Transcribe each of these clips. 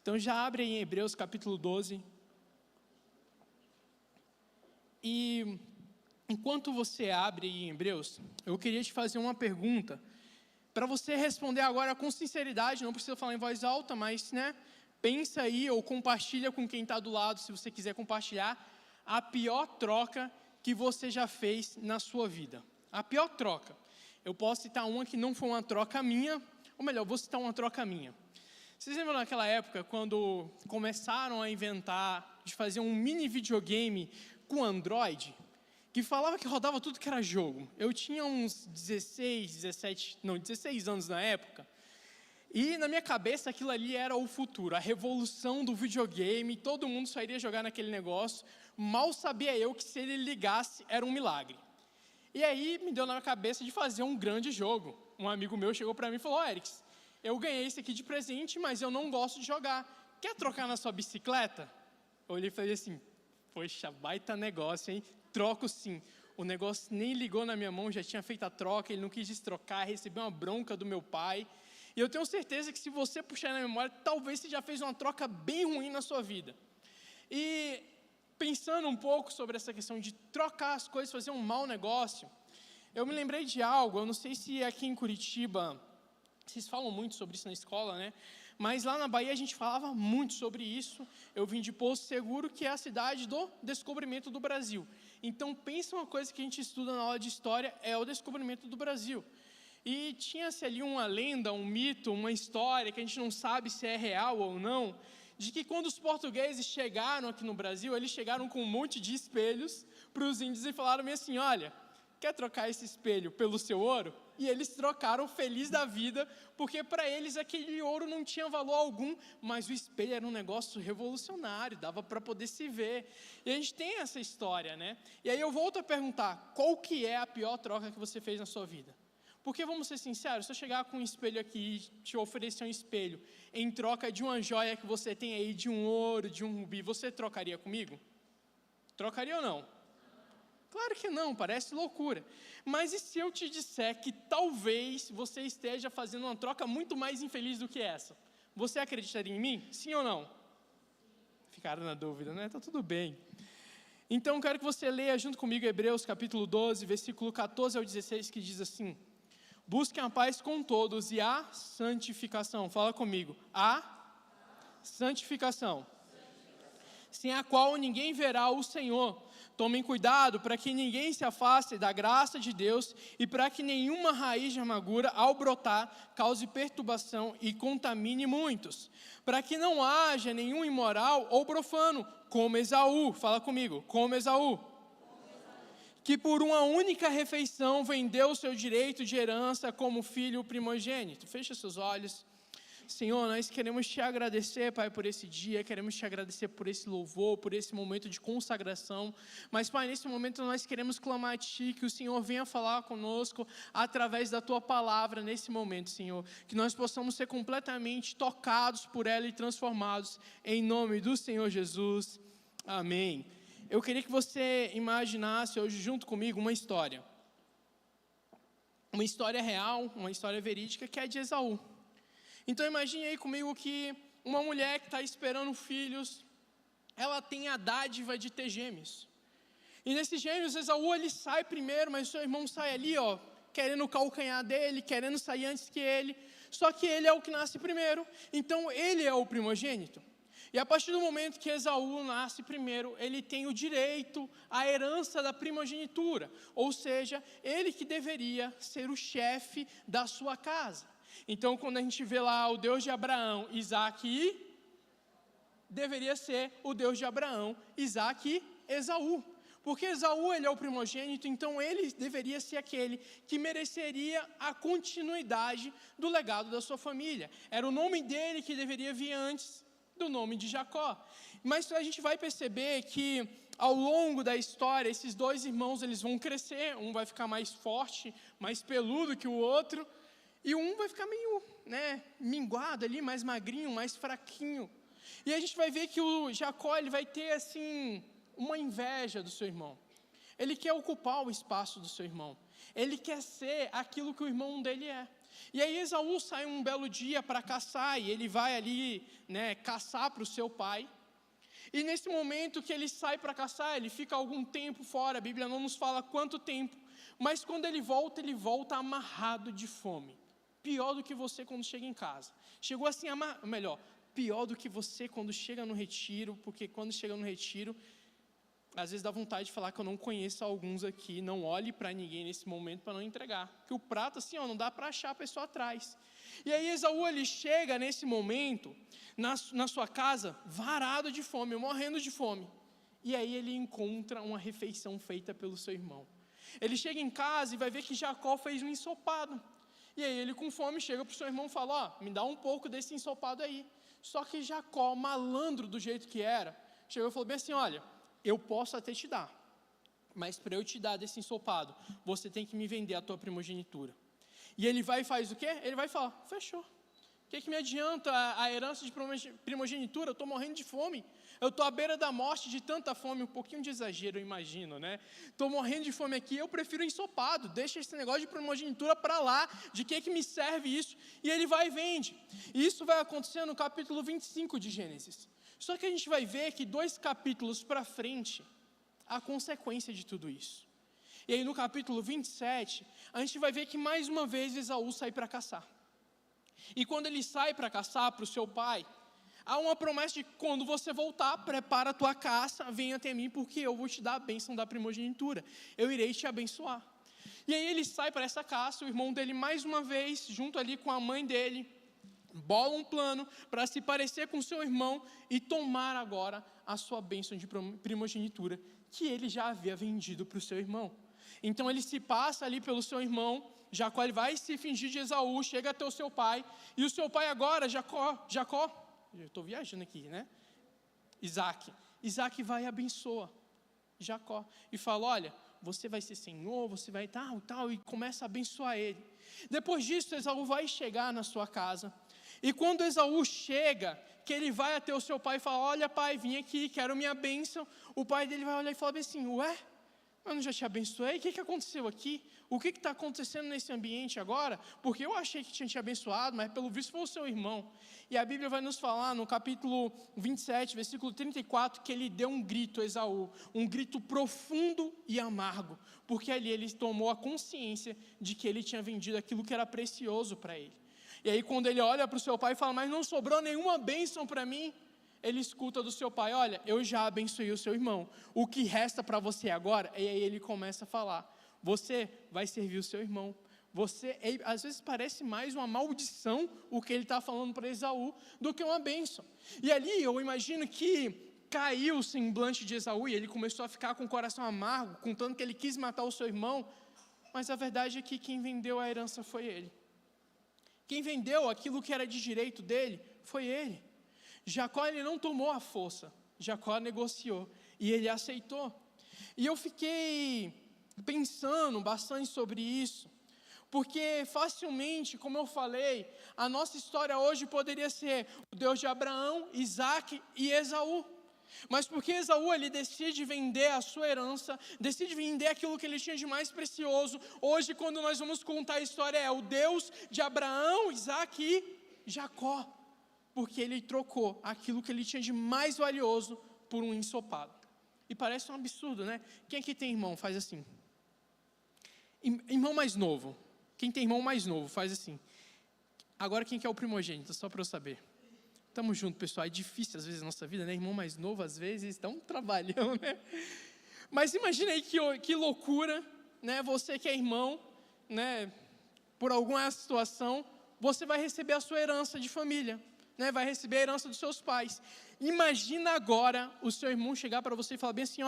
Então já abre aí em Hebreus capítulo 12. E enquanto você abre aí em Hebreus, eu queria te fazer uma pergunta, para você responder agora com sinceridade, não precisa falar em voz alta, mas pensa aí ou compartilha com quem está do lado, se você quiser compartilhar, a pior troca que você já fez na sua vida. A pior troca. Eu posso citar uma que não foi uma troca minha, ou melhor, vou citar uma troca minha. Vocês lembram naquela época, quando começaram a inventar de fazer um mini videogame com Android, que falava que rodava tudo que era jogo. Eu tinha uns 16 anos na época, e na minha cabeça aquilo ali era o futuro, a revolução do videogame, todo mundo só iria jogar naquele negócio, mal sabia eu que se ele ligasse era um milagre. E aí me deu na cabeça de fazer um grande jogo. Um amigo meu chegou para mim e falou: Erics, eu ganhei esse aqui de presente, mas eu não gosto de jogar. Quer trocar na sua bicicleta? Eu olhei e falei assim: poxa, baita negócio, hein? Troco sim. O negócio nem ligou na minha mão, já tinha feito a troca, ele não quis destrocar, recebeu uma bronca do meu pai. E eu tenho certeza que se você puxar na memória, talvez você já fez uma troca bem ruim na sua vida. E pensando um pouco sobre essa questão de trocar as coisas, fazer um mau negócio, eu me lembrei de algo, eu não sei se aqui em Curitiba, vocês falam muito sobre isso na escola, mas lá na Bahia a gente falava muito sobre isso. Eu vim de Porto Seguro, que é a cidade do descobrimento do Brasil. Então, pensa uma coisa que a gente estuda na aula de história, é o descobrimento do Brasil. E tinha-se ali uma lenda, um mito, uma história, que a gente não sabe se é real ou não, de que quando os portugueses chegaram aqui no Brasil, eles chegaram com um monte de espelhos para os índios e falaram assim: olha, quer trocar esse espelho pelo seu ouro? E eles trocaram feliz da vida, porque para eles aquele ouro não tinha valor algum, mas o espelho era um negócio revolucionário, dava para poder se ver. E a gente tem essa história, E aí eu volto a perguntar, qual que é a pior troca que você fez na sua vida? Porque, vamos ser sinceros, se eu chegar com um espelho aqui e te oferecer um espelho em troca de uma joia que você tem aí, de um ouro, de um rubi, você trocaria comigo? Trocaria ou não? Claro que não, parece loucura. Mas e se eu te disser que talvez você esteja fazendo uma troca muito mais infeliz do que essa? Você acreditaria em mim? Sim ou não? Ficaram na dúvida, Tá tudo bem. Então, quero que você leia junto comigo Hebreus capítulo 12, versículo 14 ao 16, que diz assim: busquem a paz com todos e a santificação. Fala comigo. A santificação. Sem a qual ninguém verá o Senhor. Tomem cuidado para que ninguém se afaste da graça de Deus e para que nenhuma raiz de amargura, ao brotar, cause perturbação e contamine muitos. Para que não haja nenhum imoral ou profano, como Esaú. Fala comigo, como Esaú. Que por uma única refeição vendeu o seu direito de herança como filho primogênito. Fecha seus olhos. Senhor, nós queremos te agradecer, Pai, por esse dia, queremos te agradecer por esse louvor, por esse momento de consagração, mas, Pai, nesse momento nós queremos clamar a Ti, que o Senhor venha falar conosco através da Tua palavra nesse momento, Senhor, que nós possamos ser completamente tocados por ela e transformados, em nome do Senhor Jesus, amém. Eu queria que você imaginasse hoje junto comigo uma história real, uma história verídica, que é de Esaú. Então imagine aí comigo que uma mulher que está esperando filhos, ela tem a dádiva de ter gêmeos. E nesses gêmeos, Esaú ele sai primeiro, mas o seu irmão sai ali, querendo o calcanhar dele, querendo sair antes que ele. Só que ele é o que nasce primeiro, então ele é o primogênito. E a partir do momento que Esaú nasce primeiro, ele tem o direito à herança da primogenitura. Ou seja, ele que deveria ser o chefe da sua casa. Então, quando a gente vê lá o Deus de Abraão, Isaac deveria ser o Deus de Abraão, Isaac e Esaú. Porque Esaú ele é o primogênito, então ele deveria ser aquele que mereceria a continuidade do legado da sua família. Era o nome dele que deveria vir antes do nome de Jacó. Mas a gente vai perceber que ao longo da história, esses dois irmãos eles vão crescer, um vai ficar mais forte, mais peludo que o outro, e um vai ficar meio, minguado ali, mais magrinho, mais fraquinho. E a gente vai ver que o Jacó, ele vai ter, assim, uma inveja do seu irmão. Ele quer ocupar o espaço do seu irmão. Ele quer ser aquilo que o irmão dele é. E aí Esaú sai um belo dia para caçar, e ele vai ali, caçar para o seu pai. E nesse momento que ele sai para caçar, ele fica algum tempo fora, a Bíblia não nos fala quanto tempo, mas quando ele volta amarrado de fome. Pior do que você quando chega em casa. Chegou assim, pior do que você quando chega no retiro, porque quando chega no retiro, às vezes dá vontade de falar que eu não conheço alguns aqui, não olhe para ninguém nesse momento para não entregar. Porque o prato assim, não dá para achar a pessoa atrás. E aí Esaú, ele chega nesse momento, na sua casa, varado de fome, morrendo de fome. E aí ele encontra uma refeição feita pelo seu irmão. Ele chega em casa e vai ver que Jacó fez um ensopado. E aí ele com fome chega para o seu irmão e fala, me dá um pouco desse ensopado aí. Só que Jacó, malandro do jeito que era, chegou e falou bem assim, olha, eu posso até te dar, mas para eu te dar desse ensopado, você tem que me vender a tua primogenitura. E ele vai e faz o quê? Ele vai falar, fechou. O que me adianta a herança de primogenitura? Eu estou morrendo de fome. Eu estou à beira da morte de tanta fome, um pouquinho de exagero, eu imagino, Estou morrendo de fome aqui, eu prefiro ensopado, deixa esse negócio de primogenitura para lá, de que me serve isso? E ele vai e vende. E isso vai acontecer no capítulo 25 de Gênesis. Só que a gente vai ver que 2 capítulos para frente, a consequência de tudo isso. E aí no capítulo 27, a gente vai ver que mais uma vez Esaú sai para caçar. E quando ele sai para caçar para o seu pai, há uma promessa de que quando você voltar, prepara a tua caça, venha até mim, porque eu vou te dar a bênção da primogenitura. Eu irei te abençoar. E aí ele sai para essa caça, o irmão dele mais uma vez, junto ali com a mãe dele, bola um plano para se parecer com seu irmão e tomar agora a sua bênção de primogenitura, que ele já havia vendido para o seu irmão. Então ele se passa ali pelo seu irmão, Jacó, ele vai se fingir de Esaú, chega até o seu pai, e o seu pai agora, Jacó, eu estou viajando aqui, Isaac vai e abençoa Jacó, e fala, olha, você vai ser senhor, você vai tal, e começa a abençoar ele. Depois disso, Esaú vai chegar na sua casa, e quando Esaú chega, que ele vai até o seu pai e fala, olha pai, vim aqui, quero minha bênção, o pai dele vai olhar e falar assim, ué, eu não já te abençoei? O que aconteceu aqui? O que está acontecendo nesse ambiente agora? Porque eu achei que tinha te abençoado, mas pelo visto foi o seu irmão. E a Bíblia vai nos falar no capítulo 27, versículo 34, que ele deu um grito a Esaú, um grito profundo e amargo, porque ali ele tomou a consciência de que ele tinha vendido aquilo que era precioso para ele. E aí quando ele olha para o seu pai e fala, mas não sobrou nenhuma bênção para mim, ele escuta do seu pai, olha, eu já abençoei o seu irmão, o que resta para você agora? E aí ele começa a falar, você vai servir o seu irmão, às vezes parece mais uma maldição o que ele está falando para Esaú, do que uma bênção. E ali eu imagino que caiu o semblante de Esaú, e ele começou a ficar com o coração amargo, contando que ele quis matar o seu irmão, mas a verdade é que quem vendeu a herança foi ele. Quem vendeu aquilo que era de direito dele, foi ele. Jacó, ele não tomou a força, Jacó negociou, e ele aceitou. E eu fiquei pensando bastante sobre isso, porque facilmente, como eu falei, a nossa história hoje poderia ser o Deus de Abraão, Isaac e Esaú. Mas porque Esaú, ele decide vender a sua herança, decide vender aquilo que ele tinha de mais precioso, hoje quando nós vamos contar a história é o Deus de Abraão, Isaac e Jacó. Porque ele trocou aquilo que ele tinha de mais valioso por um ensopado. E parece um absurdo, Quem aqui tem irmão, faz assim. Irmão mais novo. Quem tem irmão mais novo, faz assim. Agora quem que é o primogênito, só para eu saber. Tamo junto, pessoal. É difícil às vezes a nossa vida, Irmão mais novo, às vezes, dá um trabalhão, Mas imagina aí que loucura, Você que é irmão, por alguma situação, você vai receber a sua herança de família. Vai receber a herança dos seus pais. Imagina agora o seu irmão chegar para você e falar bem assim,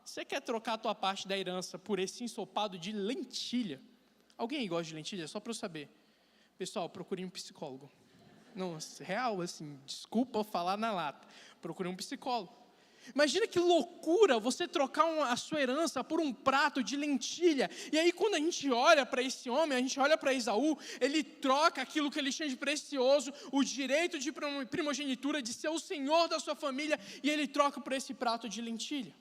você quer trocar a tua parte da herança por esse ensopado de lentilha? Alguém aí gosta de lentilha? Só para eu saber. Pessoal, procurem um psicólogo. Não, real, assim, desculpa falar na lata. Procurem um psicólogo. Imagina que loucura você trocar a sua herança por um prato de lentilha. E aí quando a gente olha para esse homem, a gente olha para Esaú, ele troca aquilo que ele tinha de precioso, o direito de primogenitura, de ser o senhor da sua família, e ele troca por esse prato de lentilha.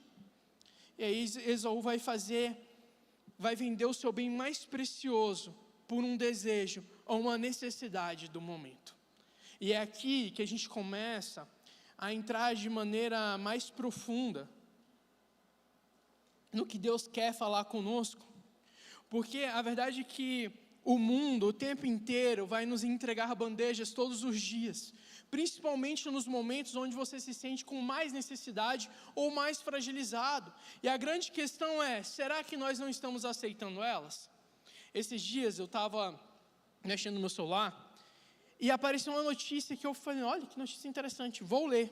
E aí Esaú vai vender o seu bem mais precioso por um desejo, a uma necessidade do momento. E é aqui que a gente começa a entrar de maneira mais profunda no que Deus quer falar conosco, porque a verdade é que o mundo, o tempo inteiro, vai nos entregar bandejas todos os dias, principalmente nos momentos onde você se sente com mais necessidade ou mais fragilizado. E a grande questão é, será que nós não estamos aceitando elas? Esses dias eu estava mexendo no meu celular e apareceu uma notícia que eu falei, olha que notícia interessante, vou ler.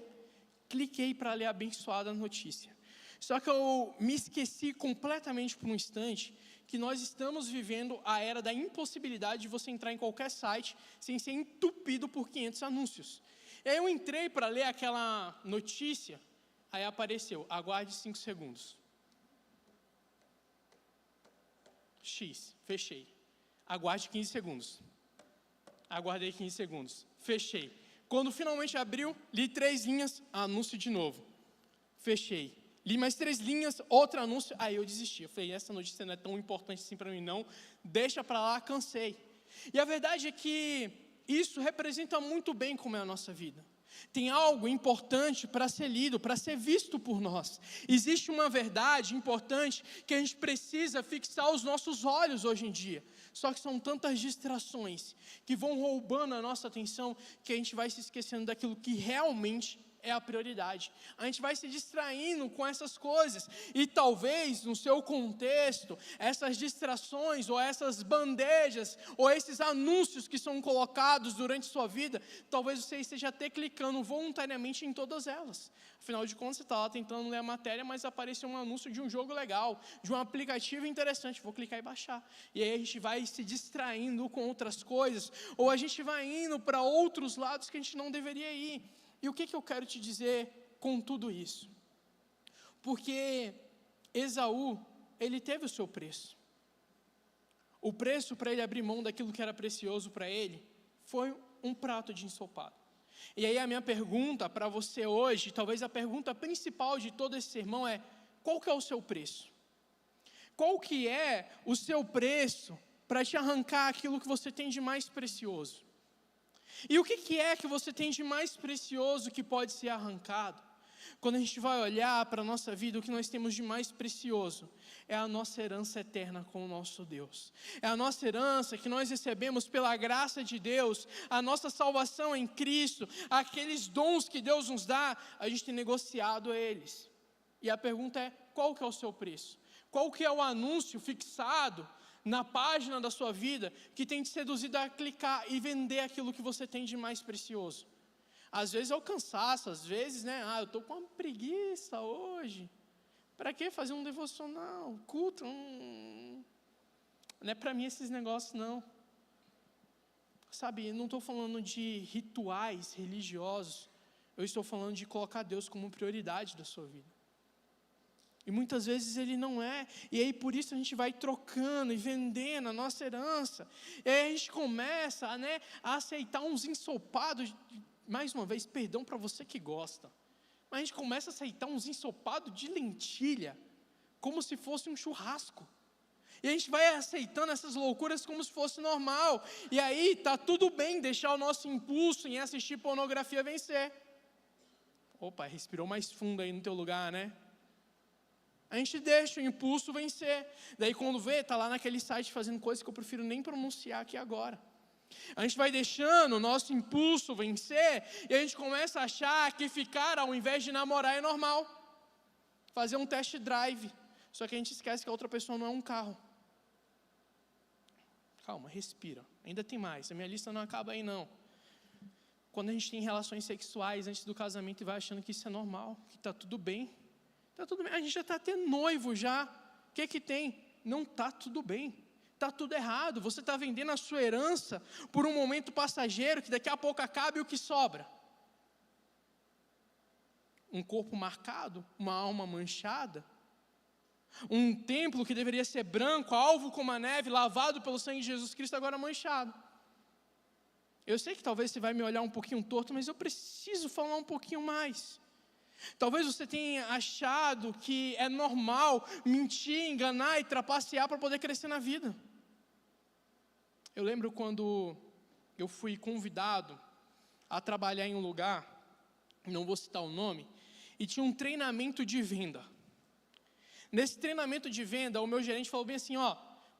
Cliquei para ler a abençoada notícia. Só que eu me esqueci completamente por um instante que nós estamos vivendo a era da impossibilidade de você entrar em qualquer site sem ser entupido por 500 anúncios. E aí eu entrei para ler aquela notícia, aí apareceu, aguarde 5 segundos. X, fechei. Aguarde 15 segundos. Aguardei 15 segundos, fechei. Quando finalmente abriu, li 3 linhas, anúncio de novo. Fechei. Li mais 3 linhas, outro anúncio, aí eu desisti. Eu falei, essa notícia não é tão importante assim para mim não, deixa para lá, cansei. E a verdade é que isso representa muito bem como é a nossa vida. Tem algo importante para ser lido, para ser visto por nós. Existe uma verdade importante que a gente precisa fixar os nossos olhos hoje em dia. Só que são tantas distrações que vão roubando a nossa atenção que a gente vai se esquecendo daquilo que realmente é a prioridade. A gente vai se distraindo com essas coisas. E talvez, no seu contexto, essas distrações, ou essas bandejas, ou esses anúncios que são colocados durante sua vida, talvez você esteja até clicando voluntariamente em todas elas. Afinal de contas, você está lá tentando ler a matéria, mas apareceu um anúncio de um jogo legal, de um aplicativo interessante, vou clicar e baixar. E aí a gente vai se distraindo com outras coisas, ou a gente vai indo para outros lados que a gente não deveria ir. E o que eu quero te dizer com tudo isso? Porque Esaú, ele teve o seu preço. O preço para ele abrir mão daquilo que era precioso para ele foi um prato de ensopado. E aí a minha pergunta para você hoje, talvez a pergunta principal de todo esse sermão é, qual que é o seu preço? Qual que é o seu preço para te arrancar aquilo que você tem de mais precioso? E o que é que você tem de mais precioso que pode ser arrancado? Quando a gente vai olhar para a nossa vida, o que nós temos de mais precioso é a nossa herança eterna com o nosso Deus. É a nossa herança que nós recebemos pela graça de Deus, a nossa salvação em Cristo, aqueles dons que Deus nos dá, a gente tem negociado eles. E a pergunta é, qual que é o seu preço? Qual que é o anúncio fixado na página da sua vida que tem te seduzido a clicar e vender aquilo que você tem de mais precioso? Às vezes é o cansaço, às vezes, eu estou com uma preguiça hoje. Para que fazer um devocional? Culto? Não é para mim esses negócios, não. Sabe, eu não estou falando de rituais religiosos. Eu estou falando de colocar Deus como prioridade da sua vida. E muitas vezes ele não é. E aí por isso a gente vai trocando e vendendo a nossa herança. E aí a gente começa a aceitar uns ensopados. Mais uma vez, perdão para você que gosta. Mas a gente começa a aceitar uns ensopados de lentilha. Como se fosse um churrasco. E a gente vai aceitando essas loucuras como se fosse normal. E aí está tudo bem deixar o nosso impulso em assistir pornografia vencer. Opa, respirou mais fundo aí no teu lugar, né? A gente deixa o impulso vencer. Daí quando vê, está lá naquele site fazendo coisas que eu prefiro nem pronunciar aqui agora. A gente vai deixando o nosso impulso vencer e a gente começa a achar que ficar ao invés de namorar é normal. Fazer um test drive. Só que a gente esquece que a outra pessoa não é um carro. Calma, respira. Ainda tem mais. A minha lista não acaba aí não. Quando a gente tem relações sexuais antes do casamento e vai achando que isso é normal, que está tudo bem. Está tudo bem, a gente já está até noivo já. O que tem? Não está tudo bem. Está tudo errado. Você está vendendo a sua herança por um momento passageiro que daqui a pouco acaba e o que sobra? Um corpo marcado, uma alma manchada, um templo que deveria ser branco, alvo como a neve, lavado pelo sangue de Jesus Cristo, agora manchado. Eu sei que talvez você vai me olhar um pouquinho torto, mas eu preciso falar um pouquinho mais. Talvez você tenha achado que é normal mentir, enganar e trapacear para poder crescer na vida. Eu lembro quando eu fui convidado a trabalhar em um lugar, não vou citar o nome, e tinha um treinamento de venda. Nesse treinamento de venda, o meu gerente falou bem assim,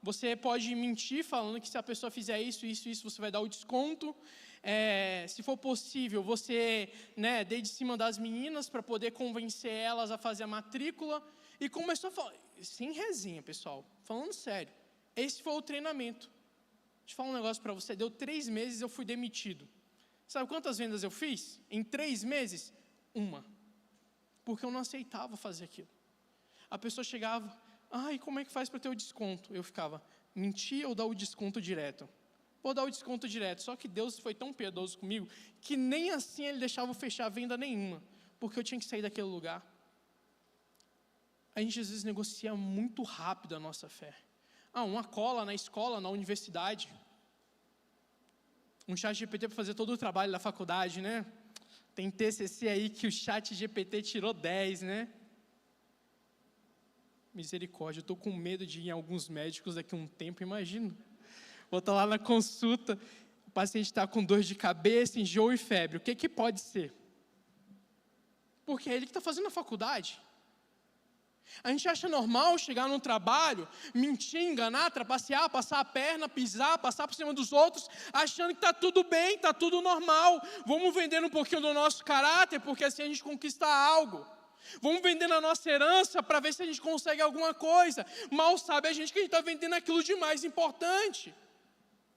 você pode mentir falando que se a pessoa fizer isso, você vai dar o desconto. Se for possível, você dê de cima das meninas para poder convencer elas a fazer a matrícula. E começou a falar, sem resenha, pessoal, falando sério. Esse foi o treinamento. Deixa eu falar um negócio para você, deu 3 meses eu fui demitido. Sabe quantas vendas eu fiz? Em 3 meses, 1. Porque eu não aceitava fazer aquilo. A pessoa chegava, como é que faz para ter o desconto? Eu ficava, mentir ou dar o desconto direto? Vou dar o desconto direto. Só que Deus foi tão piedoso comigo, que nem assim Ele deixava eu fechar venda nenhuma. Porque eu tinha que sair daquele lugar. A gente às vezes negocia muito rápido a nossa fé. Uma cola na escola, na universidade. Um chat GPT para fazer todo o trabalho da faculdade, né? Tem TCC aí que o chat GPT tirou 10, né? Misericórdia, eu estou com medo de ir em alguns médicos daqui a um tempo, imagino. Vou estar lá na consulta, o paciente está com dor de cabeça, enjoo e febre. O que pode ser? Porque é ele que está fazendo a faculdade. A gente acha normal chegar no trabalho, mentir, enganar, trapacear, passar a perna, pisar, passar por cima dos outros, achando que está tudo bem, está tudo normal. Vamos vendendo um pouquinho do nosso caráter, porque assim a gente conquista algo. Vamos vendendo a nossa herança para ver se a gente consegue alguma coisa. Mal sabe a gente que a gente está vendendo aquilo de mais importante.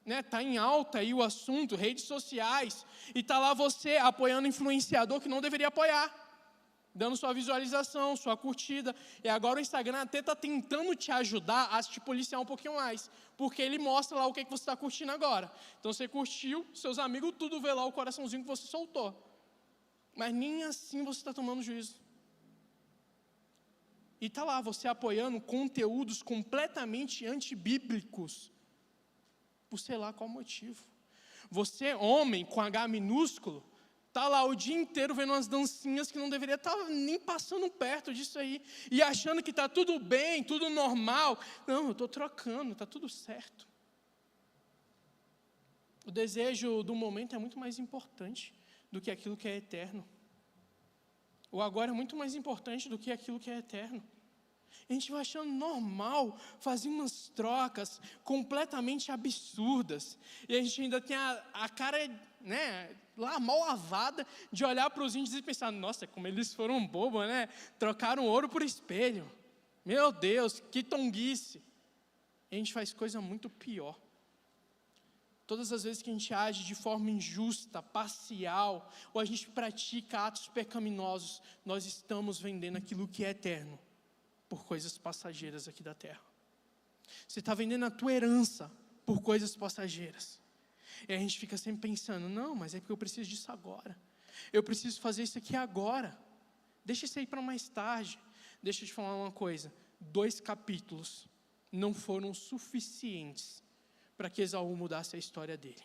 Está em alta aí o assunto, redes sociais, e está lá você apoiando influenciador que não deveria apoiar. Dando sua visualização, sua curtida. E agora o Instagram até está tentando te ajudar a te policiar um pouquinho mais. Porque ele mostra lá o que você está curtindo agora. Então você curtiu, seus amigos tudo vê lá o coraçãozinho que você soltou. Mas nem assim você está tomando juízo. E está lá você apoiando conteúdos completamente antibíblicos. Por sei lá qual motivo. Você, homem com H minúsculo, está lá o dia inteiro vendo umas dancinhas que não deveria estar nem passando perto disso aí. E achando que está tudo bem, tudo normal. Não, eu estou trocando, está tudo certo. O desejo do momento é muito mais importante do que aquilo que é eterno. O agora é muito mais importante do que aquilo que é eterno. A gente vai achando normal fazer umas trocas completamente absurdas. E a gente ainda tem a cara, lá mal lavada de olhar para os índios e pensar, nossa, como eles foram bobos, trocaram ouro por espelho. Meu Deus, que tonguice. E a gente faz coisa muito pior. Todas as vezes que a gente age de forma injusta, parcial, ou a gente pratica atos pecaminosos, nós estamos vendendo aquilo que é eterno por coisas passageiras aqui da terra. Você está vendendo a tua herança por coisas passageiras. E a gente fica sempre pensando, não, mas é porque eu preciso disso agora. Eu preciso fazer isso aqui agora. Deixa isso aí para mais tarde. Deixa eu te falar uma coisa. 2 capítulos não foram suficientes para que Esaú mudasse a história dele.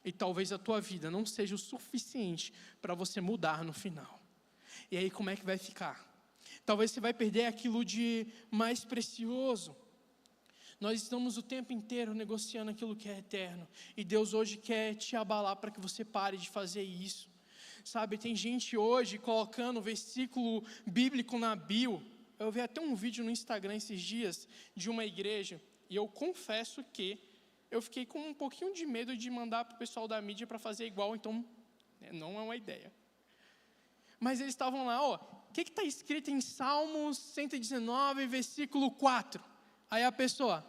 E talvez a tua vida não seja o suficiente para você mudar no final. E aí como é que vai ficar? Talvez você vai perder aquilo de mais precioso. Nós estamos o tempo inteiro negociando aquilo que é eterno. E Deus hoje quer te abalar para que você pare de fazer isso. Sabe, tem gente hoje colocando versículo bíblico na bio. Eu vi até um vídeo no Instagram esses dias de uma igreja. E eu confesso que eu fiquei com um pouquinho de medo de mandar para o pessoal da mídia para fazer igual, então não é uma ideia. Mas eles estavam lá, o que está escrito em Salmos 119, versículo 4? Aí a pessoa,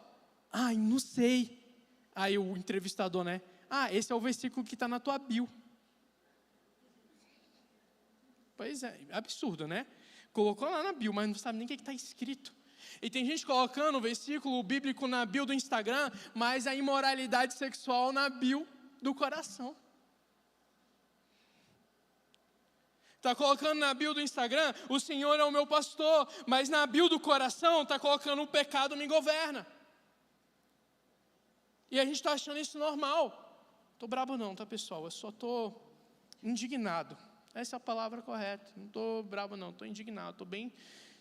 não sei. Aí o entrevistador, esse é o versículo que está na tua bio. Pois é, absurdo, Colocou lá na bio, mas não sabe nem o que está escrito. E tem gente colocando o versículo bíblico na bio do Instagram, mas a imoralidade sexual na bio do coração. Está colocando na bio do Instagram, o Senhor é o meu pastor, mas na bio do coração está colocando o pecado me governa. E a gente está achando isso normal. Estou brabo não, tá pessoal? Eu só estou indignado. Essa é a palavra correta. Não estou brabo não, estou indignado.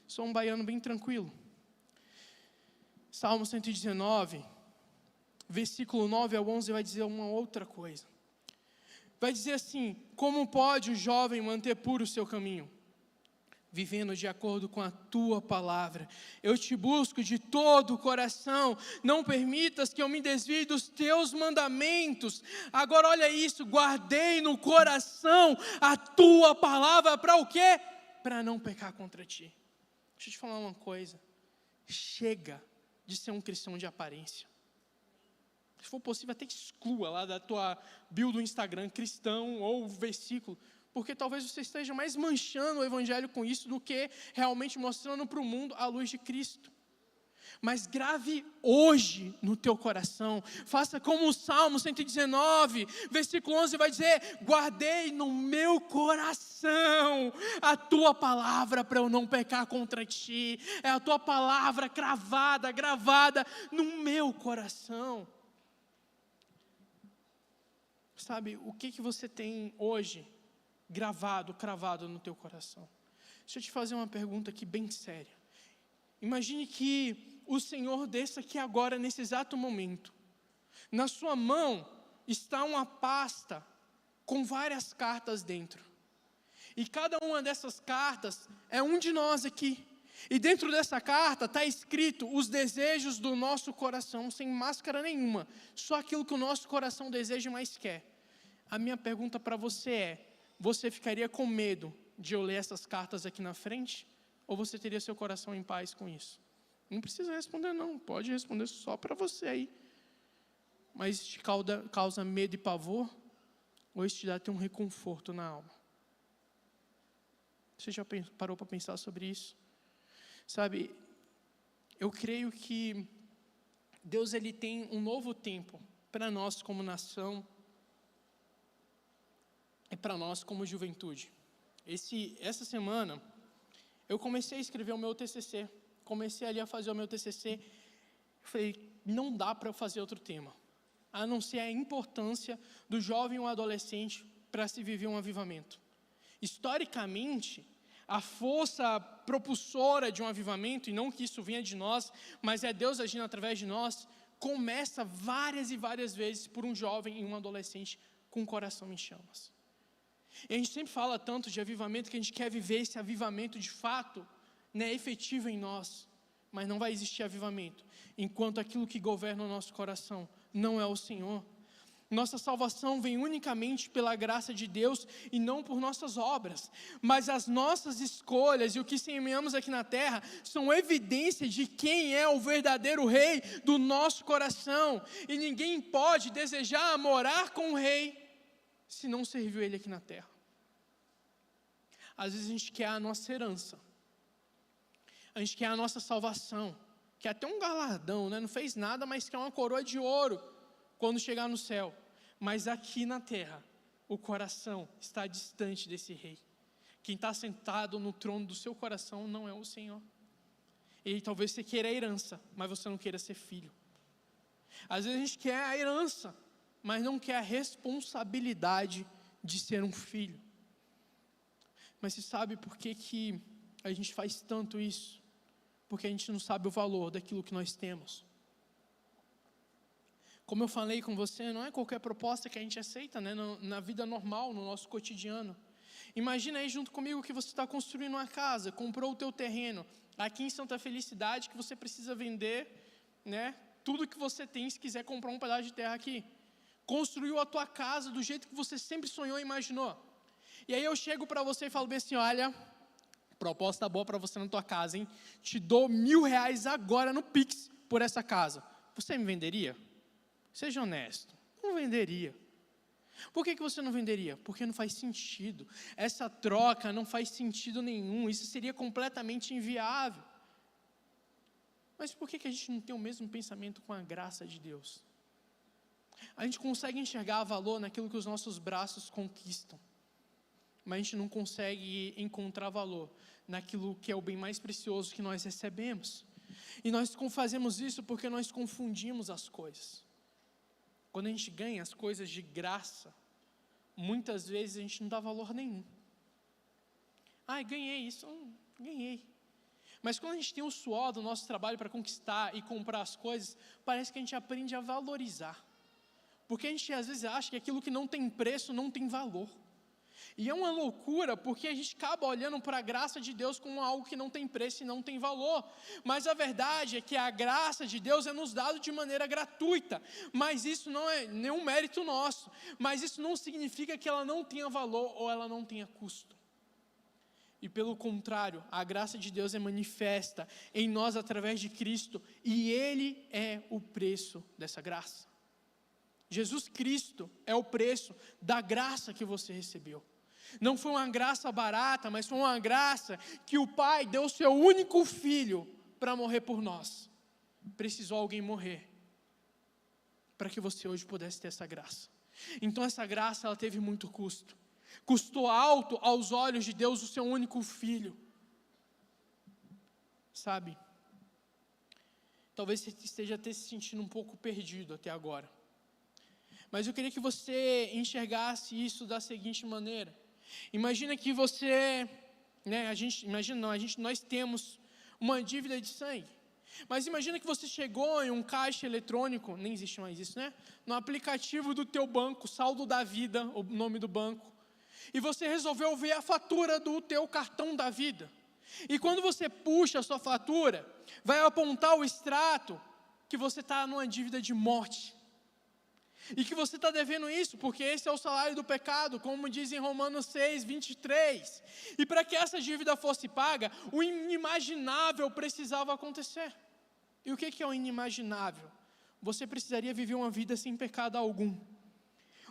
Sou um baiano bem tranquilo. Salmo 119, versículo 9 ao 11, vai dizer uma outra coisa. Vai dizer assim: como pode o jovem manter puro o seu caminho? Vivendo de acordo com a tua palavra. Eu te busco de todo o coração. Não permitas que eu me desvie dos teus mandamentos. Agora olha isso: guardei no coração a tua palavra para o quê? Para não pecar contra ti. Deixa eu te falar uma coisa. Chega de ser um cristão de aparência. Se for possível, até exclua lá da tua bio do Instagram, cristão ou versículo. Porque talvez você esteja mais manchando o evangelho com isso do que realmente mostrando para o mundo a luz de Cristo. Mas grave hoje no teu coração. Faça como o Salmo 119, versículo 11 vai dizer: guardei no meu coração a tua palavra para eu não pecar contra ti. É a tua palavra gravada no meu coração. Sabe, o que você tem hoje cravado no teu coração? Deixa eu te fazer uma pergunta aqui bem séria. Imagine que o Senhor desça aqui agora, nesse exato momento. Na sua mão está uma pasta com várias cartas dentro. E cada uma dessas cartas é um de nós aqui. E dentro dessa carta está escrito os desejos do nosso coração, sem máscara nenhuma. Só aquilo que o nosso coração deseja e mais quer. A minha pergunta para você é: você ficaria com medo de eu ler essas cartas aqui na frente? Ou você teria seu coração em paz com isso? Não precisa responder não, pode responder só para você aí. Mas isso te causa medo e pavor? Ou isso te dá até um reconforto na alma? Você já parou para pensar sobre isso? Sabe, eu creio que Deus ele tem um novo tempo para nós como nação e para nós como juventude. Essa semana, eu comecei a escrever o meu TCC. Comecei ali a fazer o meu TCC. Eu falei, não dá para eu fazer outro tema, a não ser a importância do jovem ou adolescente para se viver um avivamento. Historicamente, a força propulsora de um avivamento, e não que isso venha de nós, mas é Deus agindo através de nós, começa várias e várias vezes por um jovem e um adolescente com o coração em chamas. E a gente sempre fala tanto de avivamento, que a gente quer viver esse avivamento de fato, efetivo em nós. Mas não vai existir avivamento enquanto aquilo que governa o nosso coração não é o Senhor. Nossa salvação vem unicamente pela graça de Deus e não por nossas obras. Mas as nossas escolhas e o que semeamos aqui na terra são evidência de quem é o verdadeiro rei do nosso coração. E ninguém pode desejar morar com o rei se não serviu ele aqui na terra. Às vezes a gente quer a nossa herança. A gente quer a nossa salvação. Quer até um galardão, não fez nada, mas quer uma coroa de ouro quando chegar no céu. Mas aqui na terra, o coração está distante desse rei. Quem está sentado no trono do seu coração não é o Senhor. E talvez você queira a herança, mas você não queira ser filho. Às vezes a gente quer a herança, mas não quer a responsabilidade de ser um filho. Mas você sabe por que a gente faz tanto isso? Porque a gente não sabe o valor daquilo que nós temos. Como eu falei com você, não é qualquer proposta que a gente aceita, na vida normal, no nosso cotidiano. Imagina aí junto comigo que você está construindo uma casa, comprou o teu terreno, aqui em Santa Felicidade, que você precisa vender, tudo que você tem, se quiser comprar um pedaço de terra aqui. Construiu a tua casa do jeito que você sempre sonhou e imaginou. E aí eu chego para você e falo bem assim: olha, proposta boa para você na tua casa, hein? Te dou R$1.000 agora no Pix por essa casa. Você me venderia? Seja honesto, não venderia. Por que você não venderia? Porque não faz sentido. Essa troca não faz sentido nenhum. Isso seria completamente inviável. Mas por que a gente não tem o mesmo pensamento com a graça de Deus? A gente consegue enxergar valor naquilo que os nossos braços conquistam. Mas a gente não consegue encontrar valor naquilo que é o bem mais precioso que nós recebemos. E nós fazemos isso porque nós confundimos as coisas. Quando a gente ganha as coisas de graça, muitas vezes a gente não dá valor nenhum. Ganhei isso, ganhei. Mas quando a gente tem o suor do nosso trabalho para conquistar e comprar as coisas, parece que a gente aprende a valorizar. Porque a gente às vezes acha que aquilo que não tem preço não tem valor. E é uma loucura, porque a gente acaba olhando para a graça de Deus como algo que não tem preço e não tem valor. Mas a verdade é que a graça de Deus é nos dada de maneira gratuita. Mas isso não é nenhum mérito nosso. Mas isso não significa que ela não tenha valor ou ela não tenha custo. E pelo contrário, a graça de Deus é manifesta em nós através de Cristo. E Ele é o preço dessa graça. Jesus Cristo é o preço da graça que você recebeu. Não foi uma graça barata, mas foi uma graça que o Pai deu o seu único filho para morrer por nós. Precisou alguém morrer para que você hoje pudesse ter essa graça. Então essa graça ela teve muito custo. Custou alto aos olhos de Deus o seu único filho. Sabe? Talvez você esteja até se sentindo um pouco perdido até agora. Mas eu queria que você enxergasse isso da seguinte maneira. Imagina que você, nós temos uma dívida de sangue. Mas imagina que você chegou em um caixa eletrônico, nem existe mais isso, né? No aplicativo do teu banco, Saldo da Vida, o nome do banco. E você resolveu ver a fatura do teu cartão da vida. E quando você puxa a sua fatura, vai apontar o extrato que você está numa dívida de morte. E que você está devendo isso, porque esse é o salário do pecado, como diz em Romanos 6, 23. E para que essa dívida fosse paga, o inimaginável precisava acontecer. E o que é o inimaginável? Você precisaria viver uma vida sem pecado algum.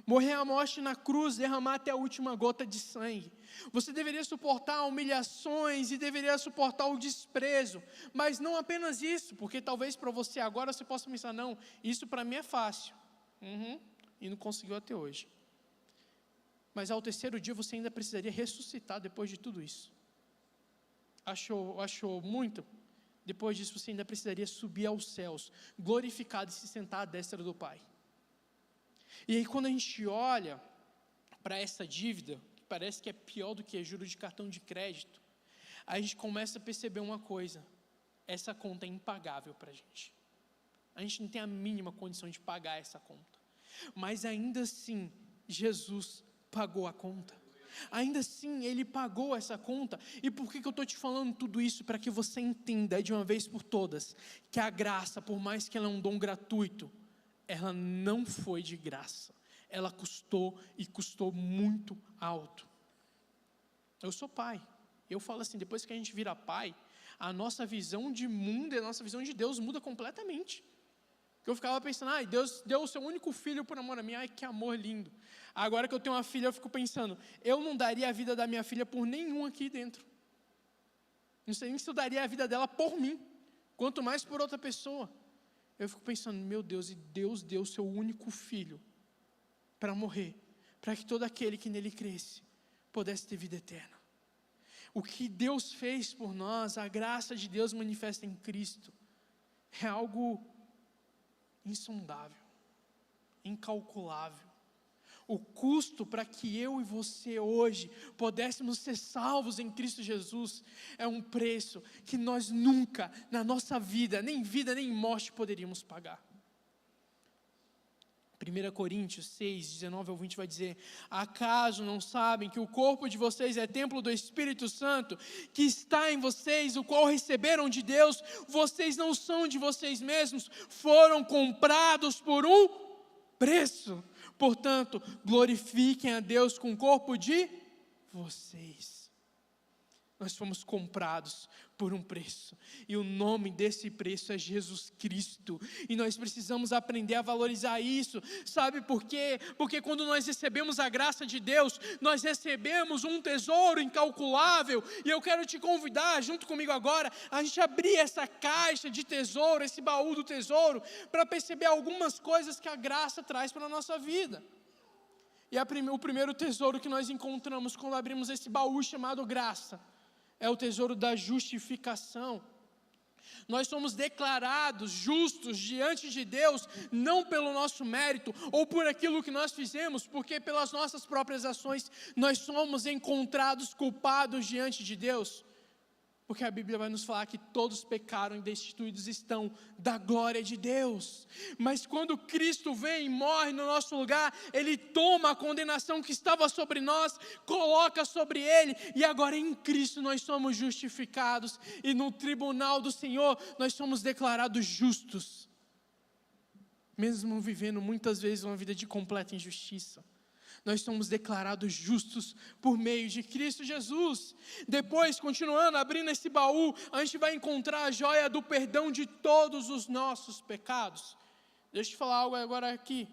Morrer a morte na cruz, derramar até a última gota de sangue. Você deveria suportar humilhações e deveria suportar o desprezo. Mas não apenas isso, porque talvez para você agora você possa pensar, não, isso para mim é fácil. E não conseguiu até hoje. Mas ao terceiro dia você ainda precisaria ressuscitar depois de tudo isso. Achou muito? Depois disso você ainda precisaria subir aos céus, glorificado e se sentar à destra do Pai. E aí quando a gente olha para essa dívida, que parece que é pior do que juros de cartão de crédito, a gente começa a perceber uma coisa: essa conta é impagável para a gente. A gente não tem a mínima condição de pagar essa conta. Mas ainda assim, Jesus pagou a conta. Ainda assim, Ele pagou essa conta. E por que eu estou te falando tudo isso? Para que você entenda de uma vez por todas, que a graça, por mais que ela é um dom gratuito, ela não foi de graça. Ela custou e custou muito alto. Eu sou pai. Eu falo assim, depois que a gente vira pai, a nossa visão de mundo e a nossa visão de Deus muda completamente. Que eu ficava pensando, Deus deu o seu único filho por amor a mim, que amor lindo. Agora que eu tenho uma filha, eu fico pensando, eu não daria a vida da minha filha por nenhum aqui dentro. Não sei nem se eu daria a vida dela por mim, quanto mais por outra pessoa. Eu fico pensando, meu Deus, e Deus deu o seu único filho para morrer, para que todo aquele que nele cresce, pudesse ter vida eterna. O que Deus fez por nós, a graça de Deus manifesta em Cristo, é algo insondável, incalculável. O custo para que eu e você hoje pudéssemos ser salvos em Cristo Jesus é um preço que nós nunca na nossa vida nem morte poderíamos pagar. 1 Coríntios 6, 19 ao 20 vai dizer: acaso não sabem que o corpo de vocês é templo do Espírito Santo, que está em vocês, o qual receberam de Deus? Vocês não são de vocês mesmos, foram comprados por um preço. Portanto, glorifiquem a Deus com o corpo de vocês. Nós fomos comprados por um preço, e o nome desse preço é Jesus Cristo, e nós precisamos aprender a valorizar isso. Sabe por quê? Porque quando nós recebemos a graça de Deus, nós recebemos um tesouro incalculável, e eu quero te convidar, junto comigo agora, a gente abrir essa caixa de tesouro, esse baú do tesouro, para perceber algumas coisas que a graça traz para a nossa vida. E o primeiro tesouro que nós encontramos quando abrimos esse baú chamado graça, é o tesouro da justificação. Nós somos declarados justos diante de Deus, não pelo nosso mérito, ou por aquilo que nós fizemos, porque pelas nossas próprias ações, nós somos encontrados culpados diante de Deus. Porque a Bíblia vai nos falar que todos pecaram e destituídos estão da glória de Deus. Mas quando Cristo vem e morre no nosso lugar, Ele toma a condenação que estava sobre nós, coloca sobre Ele, e agora em Cristo nós somos justificados, e no tribunal do Senhor nós somos declarados justos, mesmo vivendo muitas vezes uma vida de completa injustiça. Nós somos declarados justos por meio de Cristo Jesus. Depois, continuando, abrindo esse baú, a gente vai encontrar a joia do perdão de todos os nossos pecados. Deixa eu te falar algo agora aqui,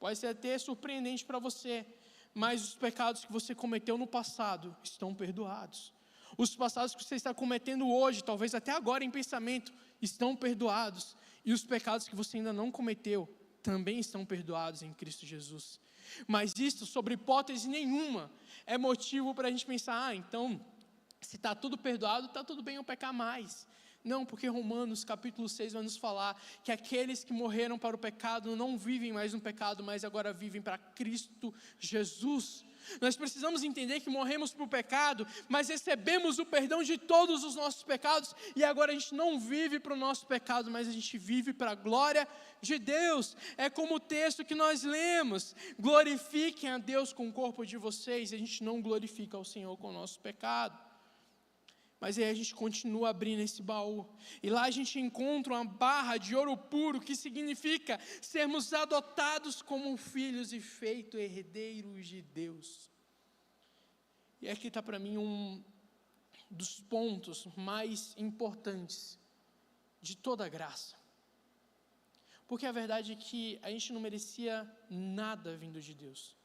pode ser até surpreendente para você, mas os pecados que você cometeu no passado estão perdoados. Os pecados que você está cometendo hoje, talvez até agora em pensamento, estão perdoados. E os pecados que você ainda não cometeu, também estão perdoados em Cristo Jesus. Mas isso, sobre hipótese nenhuma, é motivo para a gente pensar, então, se está tudo perdoado, está tudo bem eu pecar mais. Não, porque Romanos capítulo 6 vai nos falar que aqueles que morreram para o pecado não vivem mais no pecado, mas agora vivem para Cristo Jesus. Nós precisamos entender que morremos para o pecado, mas recebemos o perdão de todos os nossos pecados, e agora a gente não vive para o nosso pecado, mas a gente vive para a glória de Deus. É como o texto que nós lemos: glorifiquem a Deus com o corpo de vocês, e a gente não glorifica ao Senhor com o nosso pecado. Mas aí a gente continua abrindo esse baú, e lá a gente encontra uma barra de ouro puro, que significa sermos adotados como filhos e feitos herdeiros de Deus. E aqui está para mim um dos pontos mais importantes de toda a graça. Porque a verdade é que a gente não merecia nada vindo de Deus,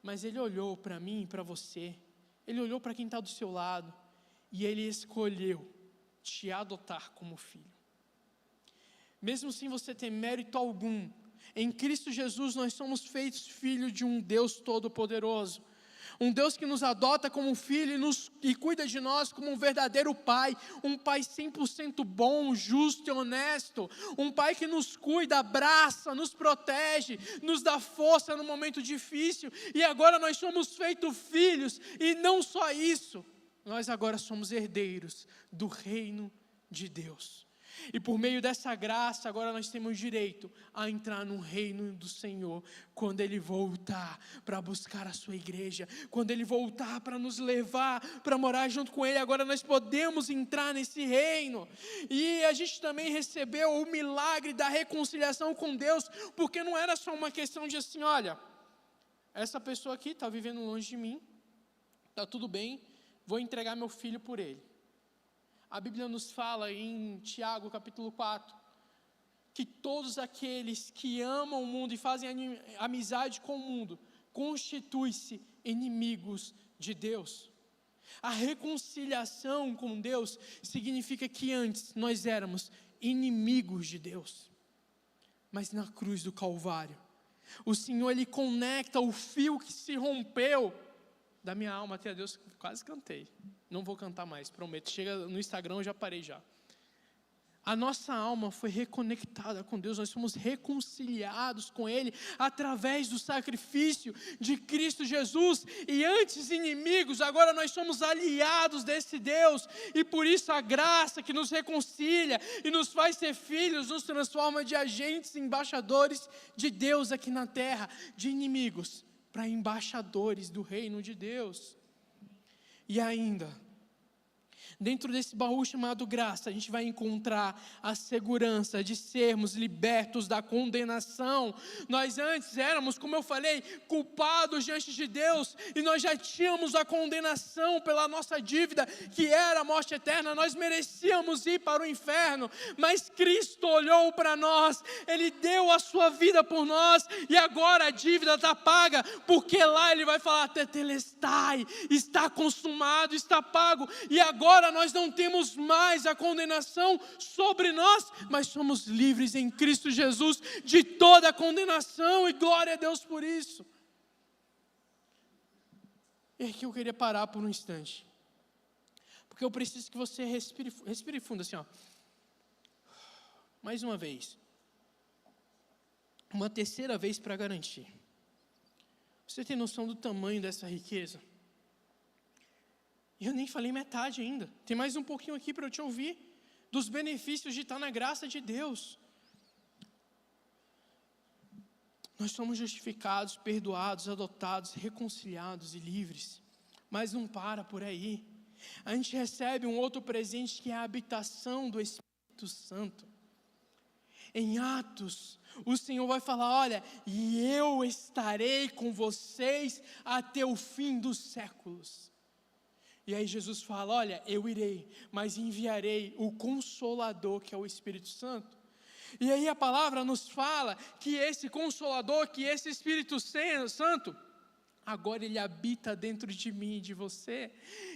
mas Ele olhou para mim e para você, Ele olhou para quem está do seu lado, e Ele escolheu te adotar como filho. Mesmo sem você ter mérito algum, em Cristo Jesus nós somos feitos filhos de um Deus todo-poderoso. Um Deus que nos adota como filho e cuida de nós como um verdadeiro pai. Um pai 100% bom, justo e honesto. Um pai que nos cuida, abraça, nos protege, nos dá força no momento difícil. E agora nós somos feitos filhos, e não só isso, nós agora somos herdeiros do reino de Deus. E por meio dessa graça, agora nós temos direito a entrar no reino do Senhor, quando Ele voltar para buscar a sua igreja, quando Ele voltar para nos levar para morar junto com Ele, agora nós podemos entrar nesse reino. E a gente também recebeu o milagre da reconciliação com Deus, porque não era só uma questão de assim, olha, essa pessoa aqui está vivendo longe de mim, está tudo bem, vou entregar meu filho por ele. A Bíblia nos fala em Tiago capítulo 4, que todos aqueles que amam o mundo e fazem amizade com o mundo, constituem-se inimigos de Deus. A reconciliação com Deus significa que antes nós éramos inimigos de Deus. Mas na cruz do Calvário, o Senhor Ele conecta o fio que se rompeu da minha alma até a Deus. Quase cantei, não vou cantar mais, prometo. Chega no Instagram, eu já parei já. A nossa alma foi reconectada com Deus, nós fomos reconciliados com Ele através do sacrifício de Cristo Jesus. E antes inimigos, agora nós somos aliados desse Deus. E por isso a graça que nos reconcilia e nos faz ser filhos, nos transforma de agentes e embaixadores de Deus aqui na terra, de inimigos para embaixadores do reino de Deus. E ainda, dentro desse baú chamado graça, a gente vai encontrar a segurança de sermos libertos da condenação. Nós antes éramos, como eu falei, culpados diante de Deus, e nós já tínhamos a condenação pela nossa dívida, que era a morte eterna. Nós merecíamos ir para o inferno, mas Cristo olhou para nós, Ele deu a sua vida por nós, e agora a dívida está paga, porque lá Ele vai falar, tetelestai, está consumado, está pago, e agora nós não temos mais a condenação sobre nós, mas somos livres em Cristo Jesus de toda a condenação, e glória a Deus por isso. E aqui eu queria parar por um instante, porque eu preciso que você respire fundo assim, ó. Mais uma vez, uma terceira vez para garantir. Você tem noção do tamanho dessa riqueza? E eu nem falei metade ainda. Tem mais um pouquinho aqui para eu te ouvir. Dos benefícios de estar na graça de Deus. Nós somos justificados, perdoados, adotados, reconciliados e livres. Mas não para por aí. A gente recebe um outro presente que é a habitação do Espírito Santo. Em Atos, o Senhor vai falar, olha, e eu estarei com vocês até o fim dos séculos. E aí Jesus fala, olha, eu irei, mas enviarei o Consolador, que é o Espírito Santo. E aí a palavra nos fala que esse Consolador, que esse Espírito Santo, agora ele habita dentro de mim e de você.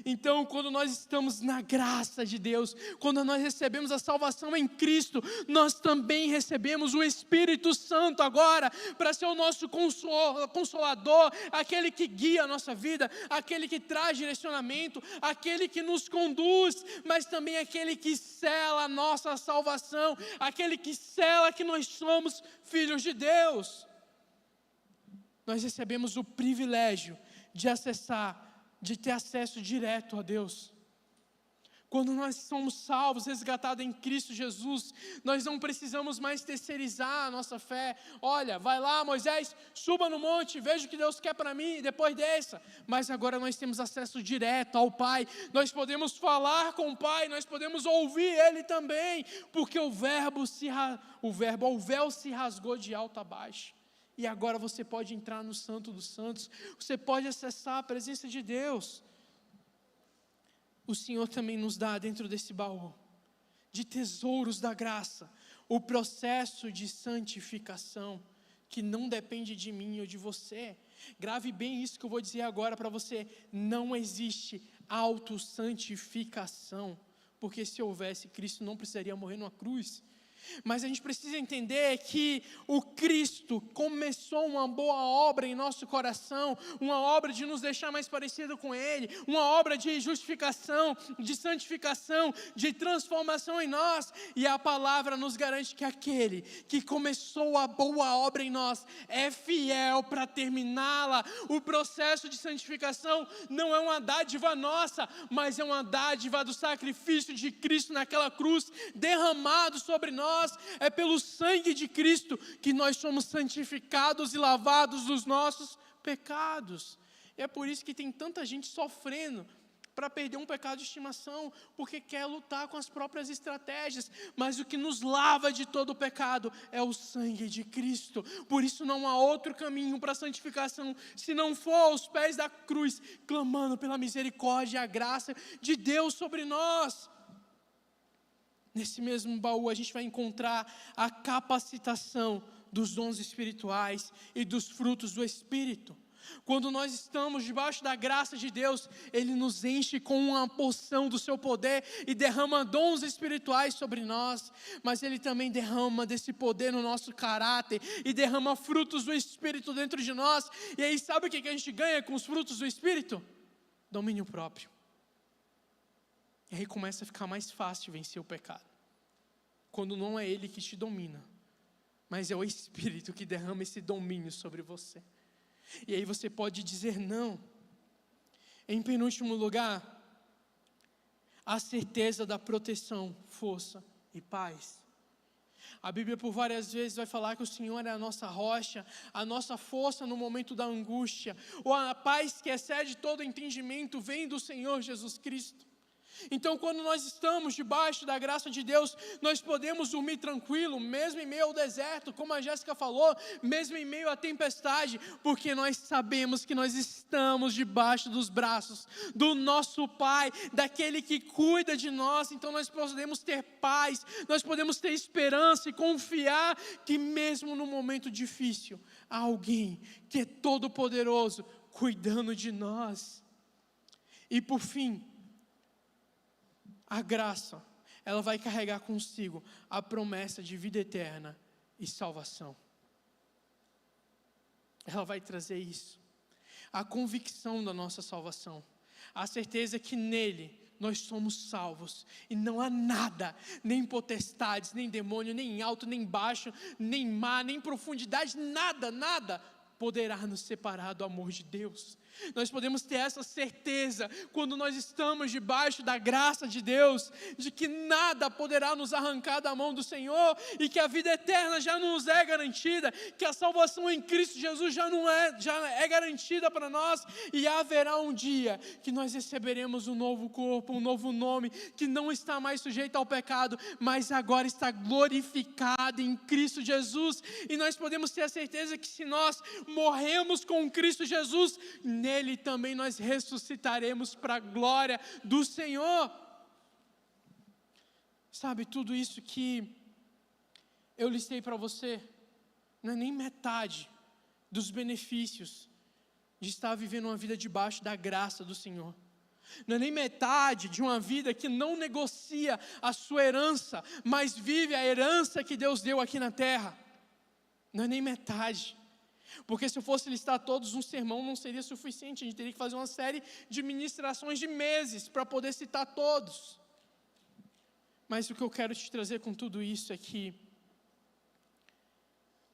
Então, quando nós estamos na graça de Deus, quando nós recebemos a salvação em Cristo, nós também recebemos o Espírito Santo agora, para ser o nosso consolador, aquele que guia a nossa vida, aquele que traz direcionamento, aquele que nos conduz, mas também aquele que sela a nossa salvação, aquele que sela que nós somos filhos de Deus. Nós recebemos o privilégio de ter acesso direto a Deus. Quando nós somos salvos, resgatados em Cristo Jesus, nós não precisamos mais terceirizar a nossa fé. Olha, vai lá Moisés, suba no monte, veja o que Deus quer para mim, e depois desça. Mas agora nós temos acesso direto ao Pai, nós podemos falar com o Pai, nós podemos ouvir Ele também, porque o véu se rasgou de alto a baixo. E agora você pode entrar no Santo dos Santos, você pode acessar a presença de Deus. O Senhor também nos dá dentro desse baú, de tesouros da graça, o processo de santificação, que não depende de mim ou de você. Grave bem isso que eu vou dizer agora para você, não existe autossantificação, porque se houvesse, Cristo não precisaria morrer numa cruz. Mas a gente precisa entender que o Cristo começou uma boa obra em nosso coração, uma obra de nos deixar mais parecido com Ele, uma obra de justificação, de santificação, de transformação em nós, e a palavra nos garante que aquele que começou a boa obra em nós é fiel para terminá-la. O processo de santificação não é uma dádiva nossa, mas é uma dádiva do sacrifício de Cristo naquela cruz, derramado sobre nós. É pelo sangue de Cristo que nós somos santificados e lavados dos nossos pecados. E é por isso que tem tanta gente sofrendo para perder um pecado de estimação, porque quer lutar com as próprias estratégias, mas o que nos lava de todo o pecado é o sangue de Cristo. Por isso não há outro caminho para a santificação, se não for aos pés da cruz, clamando pela misericórdia e a graça de Deus sobre nós. Nesse mesmo baú a gente vai encontrar a capacitação dos dons espirituais e dos frutos do Espírito. Quando nós estamos debaixo da graça de Deus, Ele nos enche com uma porção do seu poder e derrama dons espirituais sobre nós, mas Ele também derrama desse poder no nosso caráter e derrama frutos do Espírito dentro de nós. E aí sabe o que a gente ganha com os frutos do Espírito? Domínio próprio. E aí começa a ficar mais fácil vencer o pecado. Quando não é ele que te domina, mas é o Espírito que derrama esse domínio sobre você. E aí você pode dizer não. Em penúltimo lugar, a certeza da proteção, força e paz. A Bíblia por várias vezes vai falar que o Senhor é a nossa rocha, a nossa força no momento da angústia, ou a paz que excede todo entendimento vem do Senhor Jesus Cristo. Então, quando nós estamos debaixo da graça de Deus, nós podemos dormir tranquilo, mesmo em meio ao deserto, como a Jéssica falou, mesmo em meio à tempestade, porque nós sabemos que nós estamos debaixo dos braços do nosso Pai, daquele que cuida de nós. Então nós podemos ter paz, nós podemos ter esperança e confiar que mesmo no momento difícil, há alguém que é todo poderoso, cuidando de nós. E por fim, a graça, ela vai carregar consigo a promessa de vida eterna e salvação. Ela vai trazer isso. A convicção da nossa salvação. A certeza que nele nós somos salvos. E não há nada, nem potestades, nem demônio, nem alto, nem baixo, nem mar, nem profundidade, nada poderá nos separar do amor de Deus. Nós podemos ter essa certeza quando nós estamos debaixo da graça de Deus, de que nada poderá nos arrancar da mão do Senhor, e que a vida eterna já nos é garantida, que a salvação em Cristo Jesus já é garantida para nós, e haverá um dia que nós receberemos um novo corpo, um novo nome, que não está mais sujeito ao pecado, mas agora está glorificado em Cristo Jesus, e nós podemos ter a certeza que se nós morremos com Cristo Jesus, nele também nós ressuscitaremos para a glória do Senhor. Sabe, tudo isso que eu listei para você, não é nem metade dos benefícios de estar vivendo uma vida debaixo da graça do Senhor. Não é nem metade de uma vida que não negocia a sua herança, mas vive a herança que Deus deu aqui na terra. Não é nem metade. Porque se eu fosse listar todos, um sermão não seria suficiente. A gente teria que fazer uma série de ministrações de meses para poder citar todos. Mas o que eu quero te trazer com tudo isso é que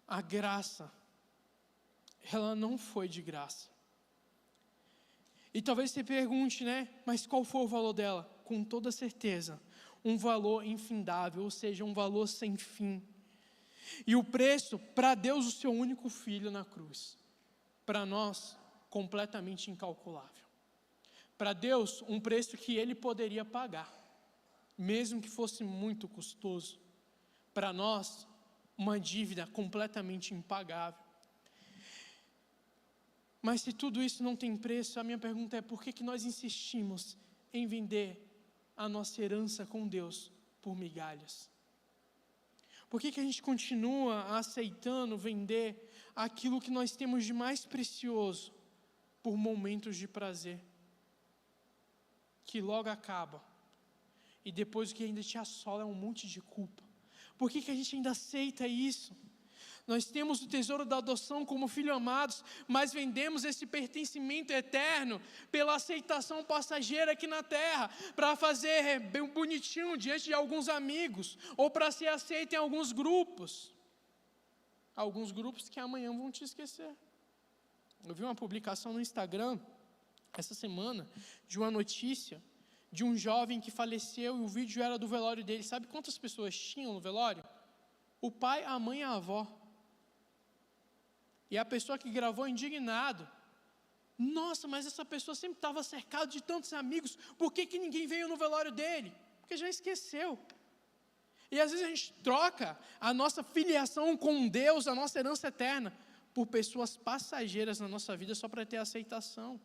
a graça, ela não foi de graça. E talvez você pergunte, né? Mas qual foi o valor dela? Com toda certeza, um valor infindável, ou seja, um valor sem fim. E o preço, para Deus, o seu único filho na cruz. Para nós, completamente incalculável. Para Deus, um preço que Ele poderia pagar, mesmo que fosse muito custoso. Para nós, uma dívida completamente impagável. Mas se tudo isso não tem preço, a minha pergunta é: por que nós insistimos em vender a nossa herança com Deus por migalhas? Por que a gente continua aceitando vender aquilo que nós temos de mais precioso por momentos de prazer, que logo acaba, e depois o que ainda te assola é um monte de culpa? Por que a gente ainda aceita isso? Nós temos o tesouro da adoção como filhos amados, mas vendemos esse pertencimento eterno pela aceitação passageira aqui na terra, para fazer bem bonitinho diante de alguns amigos, ou para ser aceito em alguns grupos que amanhã vão te esquecer. Eu vi uma publicação no Instagram, essa semana, de uma notícia de um jovem que faleceu, e o vídeo era do velório dele. Sabe quantas pessoas tinham no velório? O pai, a mãe e a avó. E a pessoa que gravou indignado: nossa, mas essa pessoa sempre estava cercada de tantos amigos, por que ninguém veio no velório dele? Porque já esqueceu. E às vezes a gente troca a nossa filiação com Deus, a nossa herança eterna, por pessoas passageiras na nossa vida só para ter aceitação.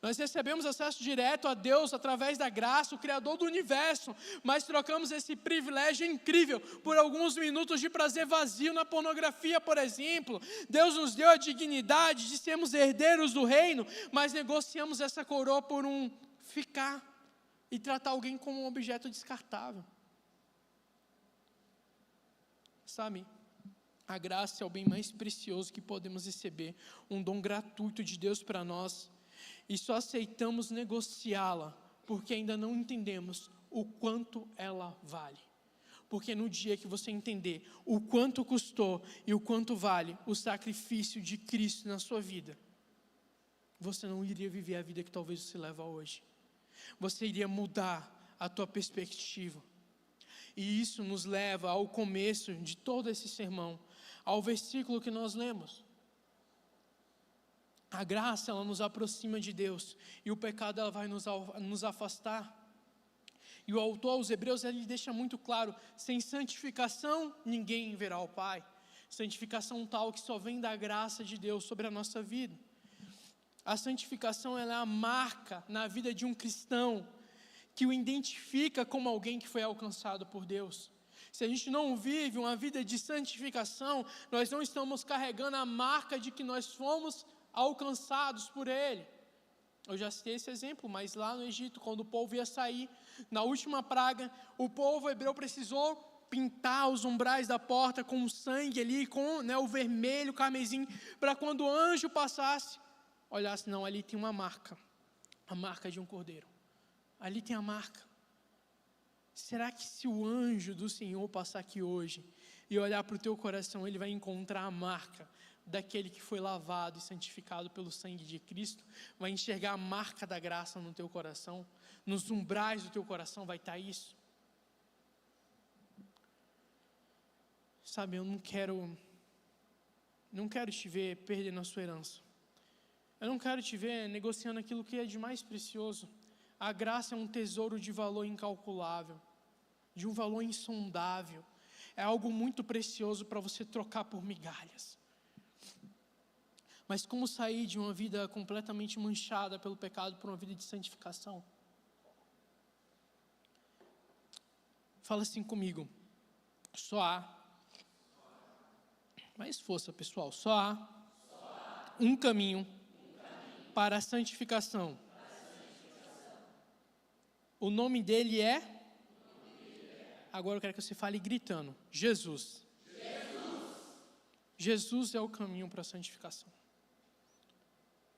Nós recebemos acesso direto a Deus através da graça, o Criador do universo, mas trocamos esse privilégio incrível por alguns minutos de prazer vazio na pornografia, por exemplo. Deus nos deu a dignidade de sermos herdeiros do reino, mas negociamos essa coroa por um ficar e tratar alguém como um objeto descartável. Sabe, a graça é o bem mais precioso que podemos receber, um dom gratuito de Deus para nós. E só aceitamos negociá-la porque ainda não entendemos o quanto ela vale. Porque no dia que você entender o quanto custou e o quanto vale o sacrifício de Cristo na sua vida, você não iria viver a vida que talvez você leva hoje. Você iria mudar a tua perspectiva. E isso nos leva ao começo de todo esse sermão, ao versículo que nós lemos. A graça, ela nos aproxima de Deus, e o pecado, ela vai nos afastar. E o autor aos Hebreus, ele deixa muito claro: sem santificação ninguém verá o Pai. Santificação tal que só vem da graça de Deus sobre a nossa vida. A santificação, ela é a marca na vida de um cristão que o identifica como alguém que foi alcançado por Deus. Se a gente não vive uma vida de santificação, nós não estamos carregando a marca de que nós fomos alcançados por Ele. Eu já citei esse exemplo, mas lá no Egito, quando o povo ia sair, na última praga, o povo hebreu precisou pintar os umbrais da porta com sangue ali, com o vermelho, o carmesim, para quando o anjo passasse, olhasse: não, ali tem uma marca, a marca de um cordeiro. Ali tem a marca. Será que se o anjo do Senhor passar aqui hoje e olhar para o teu coração, ele vai encontrar a marca daquele que foi lavado e santificado pelo sangue de Cristo, vai enxergar a marca da graça no teu coração, nos umbrais do teu coração vai estar isso. Sabe, eu não quero te ver perdendo a sua herança. Eu não quero te ver negociando aquilo que é de mais precioso. A graça é um tesouro de valor incalculável, de um valor insondável. É algo muito precioso para você trocar por migalhas. Mas como sair de uma vida completamente manchada pelo pecado para uma vida de santificação? Fala assim comigo. Só há. Mais força, pessoal. Só há um caminho para a santificação. O nome dele é? Agora eu quero que você fale gritando. Jesus. Jesus é o caminho para a santificação.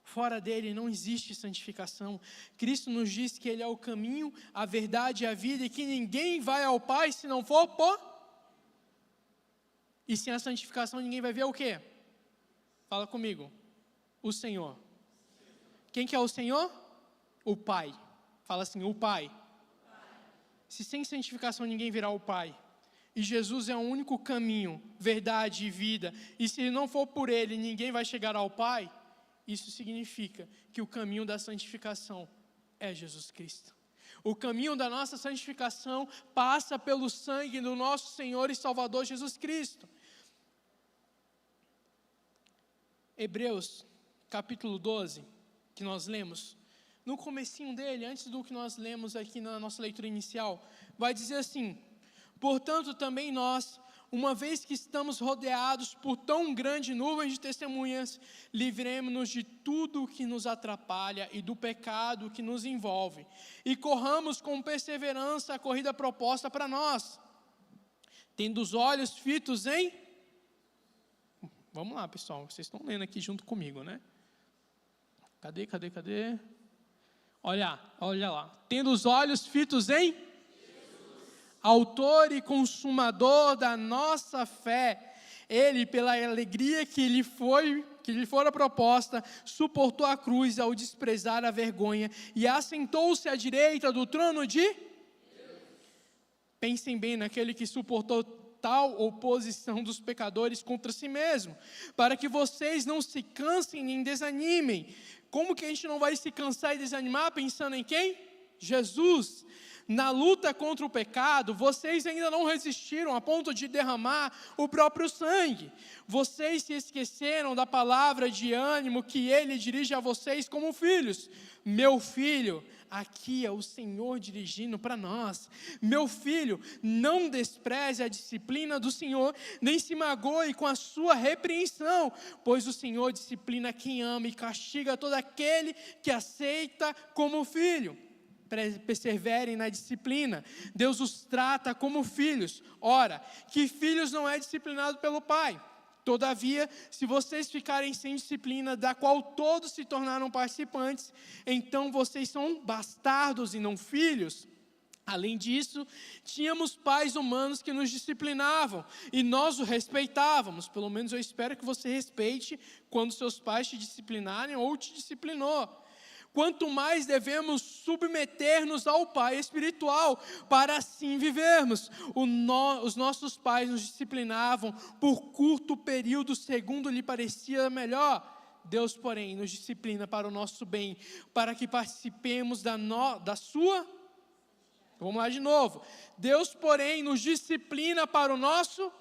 Fora dele não existe santificação. Cristo nos diz que ele é o caminho, a verdade e a vida, e que ninguém vai ao Pai se não for por... E sem a santificação ninguém vai ver o quê? Fala comigo. O Senhor. Quem que é o Senhor? O Pai. Fala assim, o Pai. Se sem santificação ninguém virá ao Pai, e Jesus é o único caminho, verdade e vida, e se não for por Ele, ninguém vai chegar ao Pai, isso significa que o caminho da santificação é Jesus Cristo. O caminho da nossa santificação passa pelo sangue do nosso Senhor e Salvador Jesus Cristo. Hebreus, capítulo 12, que nós lemos, no comecinho dele, antes do que nós lemos aqui na nossa leitura inicial, vai dizer assim: portanto também nós, uma vez que estamos rodeados por tão grande nuvem de testemunhas, livremo-nos de tudo o que nos atrapalha e do pecado que nos envolve, e corramos com perseverança a corrida proposta para nós, tendo os olhos fitos em... Vamos lá, pessoal, vocês estão lendo aqui junto comigo, né? Cadê? Olha lá. Tendo os olhos fitos em... Autor e consumador da nossa fé, ele, pela alegria que lhe fora proposta, suportou a cruz ao desprezar a vergonha e assentou-se à direita do trono de Deus. Pensem bem naquele que suportou tal oposição dos pecadores contra si mesmo, para que vocês não se cansem nem desanimem. Como que a gente não vai se cansar e desanimar pensando em quem? Jesus. Na luta contra o pecado, vocês ainda não resistiram a ponto de derramar o próprio sangue. Vocês se esqueceram da palavra de ânimo que ele dirige a vocês como filhos. Meu filho, aqui é o Senhor dirigindo para nós. Meu filho, não despreze a disciplina do Senhor, nem se magoe com a sua repreensão, pois o Senhor disciplina quem ama e castiga todo aquele que aceita como filho. Perseverem na disciplina. Deus os trata como filhos. Ora, que filhos não é disciplinado pelo Pai? Todavia, se vocês ficarem sem disciplina, da qual todos se tornaram participantes, então vocês são bastardos e não filhos. Além disso, tínhamos pais humanos que nos disciplinavam e nós o respeitávamos. Pelo menos eu espero que você respeite quando seus pais te disciplinarem ou te disciplinou. Quanto mais devemos submeter-nos ao Pai espiritual, para assim vivermos. Os nossos pais nos disciplinavam por curto período, segundo lhe parecia melhor. Deus, porém, nos disciplina para o nosso bem, para que participemos da sua... Vamos lá de novo. Deus, porém, nos disciplina para o nosso...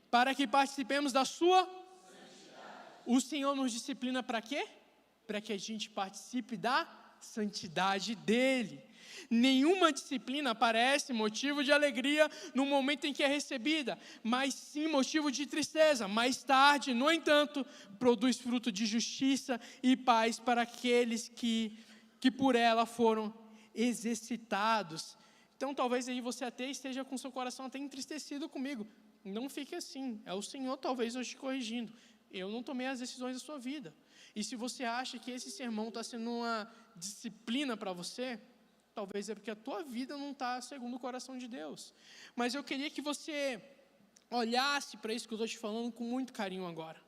Para que participemos da sua... O Senhor nos disciplina para quê? Para que a gente participe da santidade dEle. Nenhuma disciplina parece motivo de alegria no momento em que é recebida, mas sim motivo de tristeza. Mais tarde, no entanto, produz fruto de justiça e paz para aqueles que por ela foram exercitados. Então, talvez aí você até esteja com seu coração até entristecido comigo. Não fique assim, é o Senhor talvez hoje te corrigindo. Eu não tomei as decisões da sua vida. E se você acha que esse sermão está sendo uma disciplina para você, talvez é porque a tua vida não está segundo o coração de Deus. Mas eu queria que você olhasse para isso que eu estou te falando com muito carinho agora.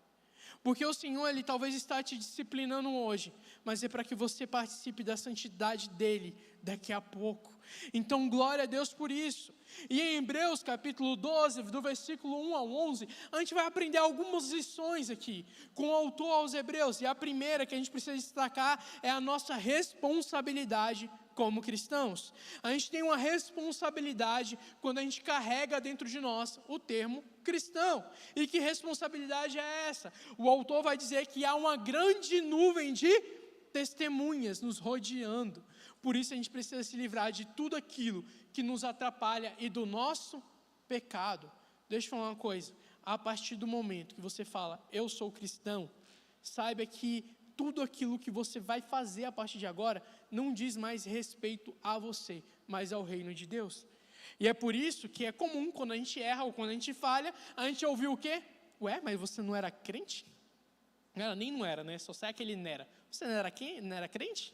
Porque o Senhor, Ele talvez está te disciplinando hoje, mas é para que você participe da santidade dEle daqui a pouco. Então, glória a Deus por isso. E em Hebreus capítulo 12, do versículo 1 ao 11, a gente vai aprender algumas lições aqui, com o autor aos Hebreus. E a primeira que a gente precisa destacar é a nossa responsabilidade como cristãos. A gente tem uma responsabilidade quando a gente carrega dentro de nós o termo cristão. E que responsabilidade é essa? O autor vai dizer que há uma grande nuvem de testemunhas nos rodeando. Por isso a gente precisa se livrar de tudo aquilo que nos atrapalha e do nosso pecado. Deixa eu falar uma coisa, a partir do momento que você fala, eu sou cristão, saiba que tudo aquilo que você vai fazer a partir de agora, não diz mais respeito a você, mas ao reino de Deus. E é por isso que é comum, quando a gente erra ou quando a gente falha, a gente ouvir o quê? Ué, mas você não era crente? Não era, né? Só sai aquele nera. Você não era crente?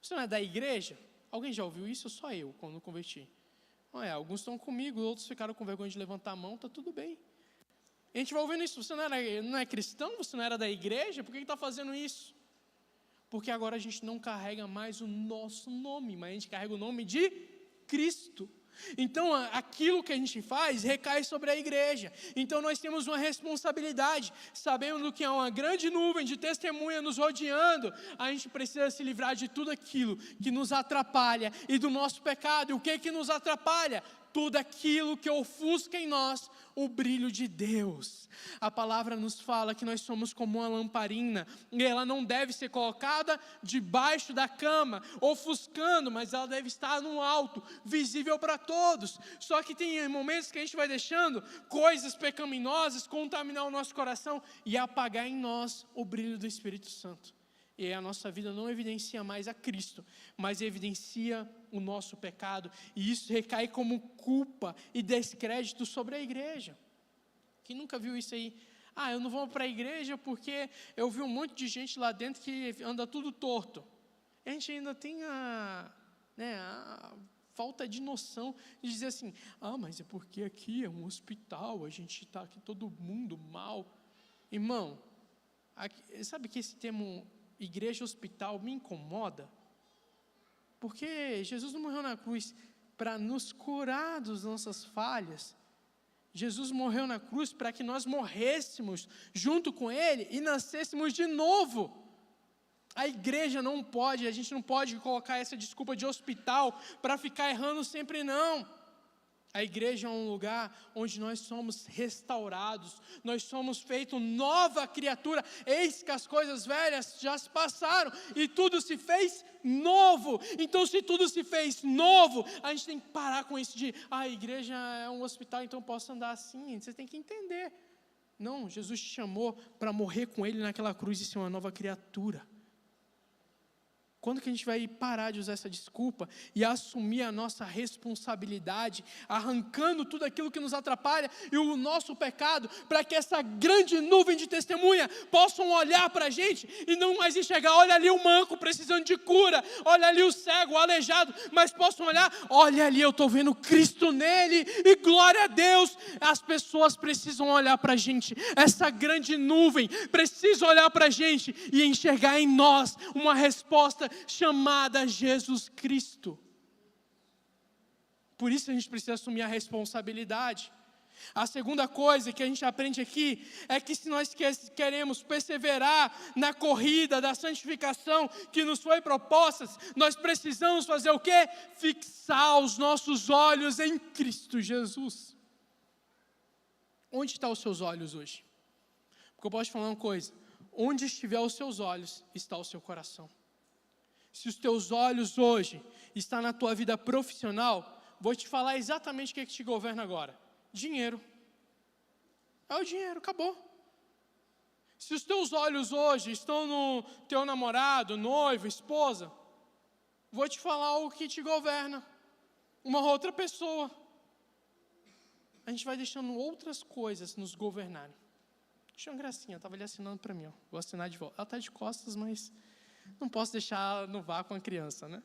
Você não é da igreja? Alguém já ouviu isso? Só eu, quando converti. Alguns estão comigo, outros ficaram com vergonha de levantar a mão, está tudo bem. A gente vai ouvindo isso, você não é cristão, você não era da igreja, por que está fazendo isso? Porque agora a gente não carrega mais o nosso nome, mas a gente carrega o nome de Cristo. Então, aquilo que a gente faz recai sobre a igreja. Então, nós temos uma responsabilidade, sabendo que há uma grande nuvem de testemunha nos rodeando, a gente precisa se livrar de tudo aquilo que nos atrapalha e do nosso pecado. E o que nos atrapalha? Tudo aquilo que ofusca em nós o brilho de Deus. A palavra nos fala que nós somos como uma lamparina, e ela não deve ser colocada debaixo da cama, ofuscando, mas ela deve estar no alto, visível para todos. Só que tem momentos que a gente vai deixando coisas pecaminosas contaminar o nosso coração e apagar em nós o brilho do Espírito Santo. E a nossa vida não evidencia mais a Cristo, mas evidencia o nosso pecado. E isso recai como culpa e descrédito sobre a igreja. Quem nunca viu isso aí? Eu não vou para a igreja porque eu vi um monte de gente lá dentro que anda tudo torto. A gente ainda tem a falta de noção de dizer assim, mas é porque aqui é um hospital, a gente está aqui todo mundo mal. Irmão, sabe que esse termo igreja hospital me incomoda? Porque Jesus não morreu na cruz para nos curar das nossas falhas. Jesus morreu na cruz para que nós morrêssemos junto com Ele e nascêssemos de novo. A igreja a gente não pode colocar essa desculpa de hospital para ficar errando sempre, não. A igreja é um lugar onde nós somos restaurados, nós somos feitos nova criatura. Eis que as coisas velhas já se passaram e tudo se fez novo. Então, se tudo se fez novo, a gente tem que parar com isso de a igreja é um hospital, então eu posso andar assim. Você tem que entender. Não, Jesus te chamou para morrer com Ele naquela cruz e ser uma nova criatura. Quando que a gente vai parar de usar essa desculpa e assumir a nossa responsabilidade, arrancando tudo aquilo que nos atrapalha e o nosso pecado, para que essa grande nuvem de testemunha possam olhar para a gente e não mais enxergar, olha ali o manco precisando de cura, olha ali o cego, o aleijado, mas possam olhar, olha ali eu estou vendo Cristo nele e glória a Deus. As pessoas precisam olhar para a gente, essa grande nuvem precisa olhar para a gente e enxergar em nós uma resposta chamada Jesus Cristo. Por isso a gente precisa assumir a responsabilidade. A segunda coisa que a gente aprende aqui é que se nós queremos perseverar na corrida da santificação que nos foi proposta, nós precisamos fazer o quê? Fixar os nossos olhos em Cristo Jesus. Onde estão os seus olhos hoje? Porque eu posso te falar uma coisa, onde estiver os seus olhos, está o seu coração. Se os teus olhos hoje estão na tua vida profissional, vou te falar exatamente o que te governa agora. Dinheiro. É o dinheiro, acabou. Se os teus olhos hoje estão no teu namorado, noivo, esposa, vou te falar o que te governa. Uma outra pessoa. A gente vai deixando outras coisas nos governarem. Deixa uma gracinha, estava ali assinando para mim. Vou assinar de volta. Ela está de costas, mas não posso deixar no vácuo a criança, né?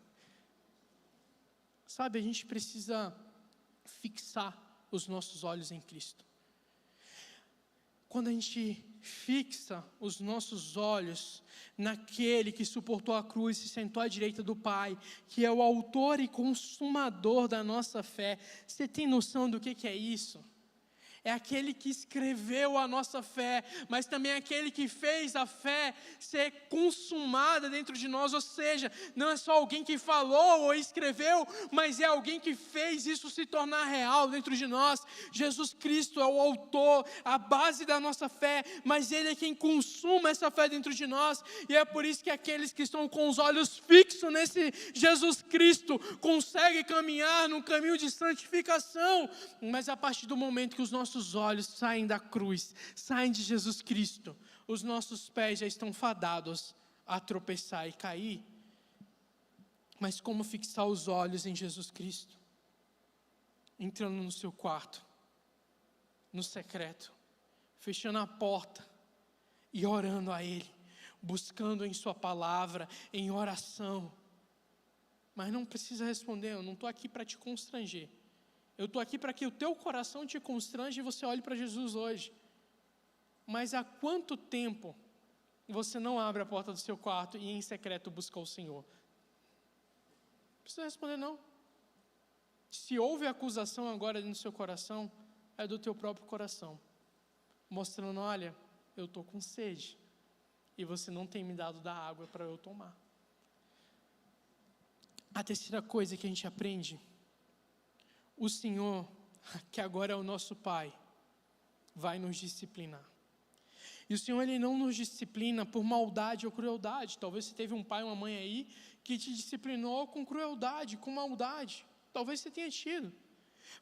Sabe, a gente precisa fixar os nossos olhos em Cristo. quando a gente fixa os nossos olhos naquele que suportou a cruz e se sentou à direita do Pai, que é o autor e consumador da nossa fé. Você tem noção do que é isso? É aquele que escreveu a nossa fé, mas também aquele que fez a fé ser consumada dentro de nós, ou seja, não é só alguém que falou ou escreveu, mas é alguém que fez isso se tornar real dentro de nós. Jesus Cristo é o autor, a base da nossa fé, mas Ele é quem consuma essa fé dentro de nós, e é por isso que aqueles que estão com os olhos fixos nesse Jesus Cristo, conseguem caminhar num caminho de santificação, mas a partir do momento que os nossos olhos saem da cruz, saem de Jesus Cristo, os nossos pés já estão fadados a tropeçar e cair. Mas como fixar os olhos em Jesus Cristo? Entrando no seu quarto, no secreto, fechando a porta e orando a Ele, buscando em sua palavra, em oração. Mas não precisa responder, eu não estou aqui para te constranger. Eu estou aqui para que o teu coração te constrange e você olhe para Jesus hoje. Mas há quanto tempo você não abre a porta do seu quarto e em secreto busca o Senhor? Não precisa responder não. Se houve acusação agora no seu coração, é do teu próprio coração. Mostrando, olha, eu estou com sede. E você não tem me dado da água para eu tomar. A terceira coisa que a gente aprende: o Senhor, que agora é o nosso Pai, vai nos disciplinar. E o Senhor, Ele não nos disciplina por maldade ou crueldade. Talvez você teve um pai ou uma mãe aí que te disciplinou com crueldade, com maldade. Talvez você tenha tido.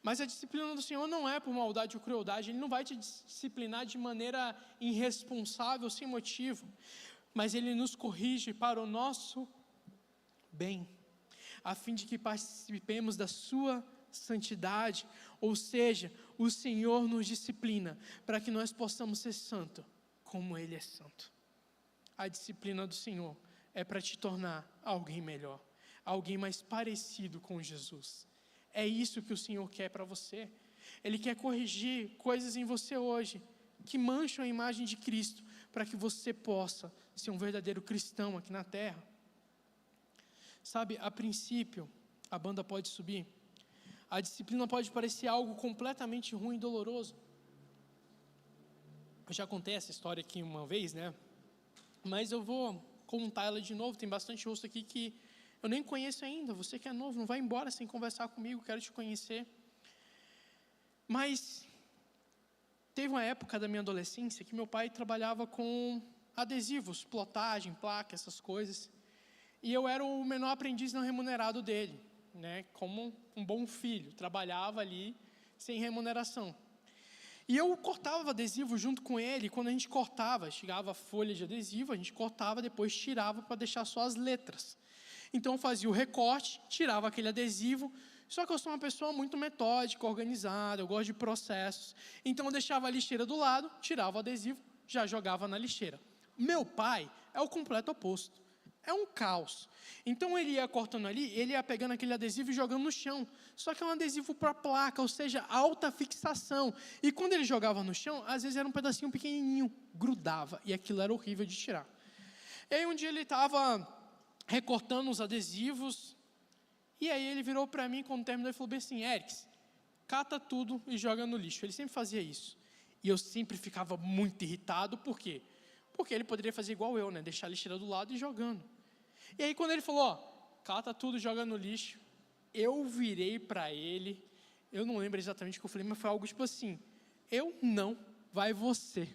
Mas a disciplina do Senhor não é por maldade ou crueldade. Ele não vai te disciplinar de maneira irresponsável, sem motivo. Mas Ele nos corrige para o nosso bem, a fim de que participemos da sua santidade. Ou seja, o Senhor nos disciplina para que nós possamos ser santos como Ele é santo. A disciplina do Senhor é para te tornar alguém melhor, alguém mais parecido com Jesus. É isso que o Senhor quer para você. Ele quer corrigir coisas em você hoje que mancham a imagem de Cristo, para que você possa ser um verdadeiro cristão aqui na terra. Sabe, a princípio, a banda pode subir. A disciplina pode parecer algo completamente ruim e doloroso. Eu já contei essa história aqui uma vez, né? Mas eu vou contar ela de novo. Tem bastante rosto aqui que eu nem conheço ainda. Você que é novo, não vai embora sem conversar comigo, quero te conhecer. Mas teve uma época da minha adolescência que meu pai trabalhava com adesivos, plotagem, placa, essas coisas. E eu era o menor aprendiz não remunerado dele, né? Como um bom filho, trabalhava ali sem remuneração. E eu cortava adesivo junto com ele. Quando a gente cortava, chegava a folha de adesivo, a gente cortava, depois tirava para deixar só as letras. Então eu fazia o recorte, tirava aquele adesivo. Só que eu sou uma pessoa muito metódica, organizada, eu gosto de processos. Então eu deixava a lixeira do lado, tirava o adesivo, já jogava na lixeira. Meu pai é o completo oposto. É um caos. Então ele ia cortando ali, ele ia pegando aquele adesivo e jogando no chão. Só que é um adesivo para placa, ou seja, alta fixação. E quando ele jogava no chão, às vezes era um pedacinho pequenininho, grudava. E aquilo era horrível de tirar. E aí um dia ele estava recortando os adesivos. E aí ele virou para mim, quando terminou, e falou bem assim: Erics, cata tudo e joga no lixo. Ele sempre fazia isso. E eu sempre ficava muito irritado. Por quê? Porque ele poderia fazer igual eu, né? Deixar a lixeira do lado e ir jogando. E aí quando ele falou, ó, cata tudo e joga no lixo, eu virei para ele, eu não lembro exatamente o que eu falei, mas foi algo tipo assim: eu não, vai você.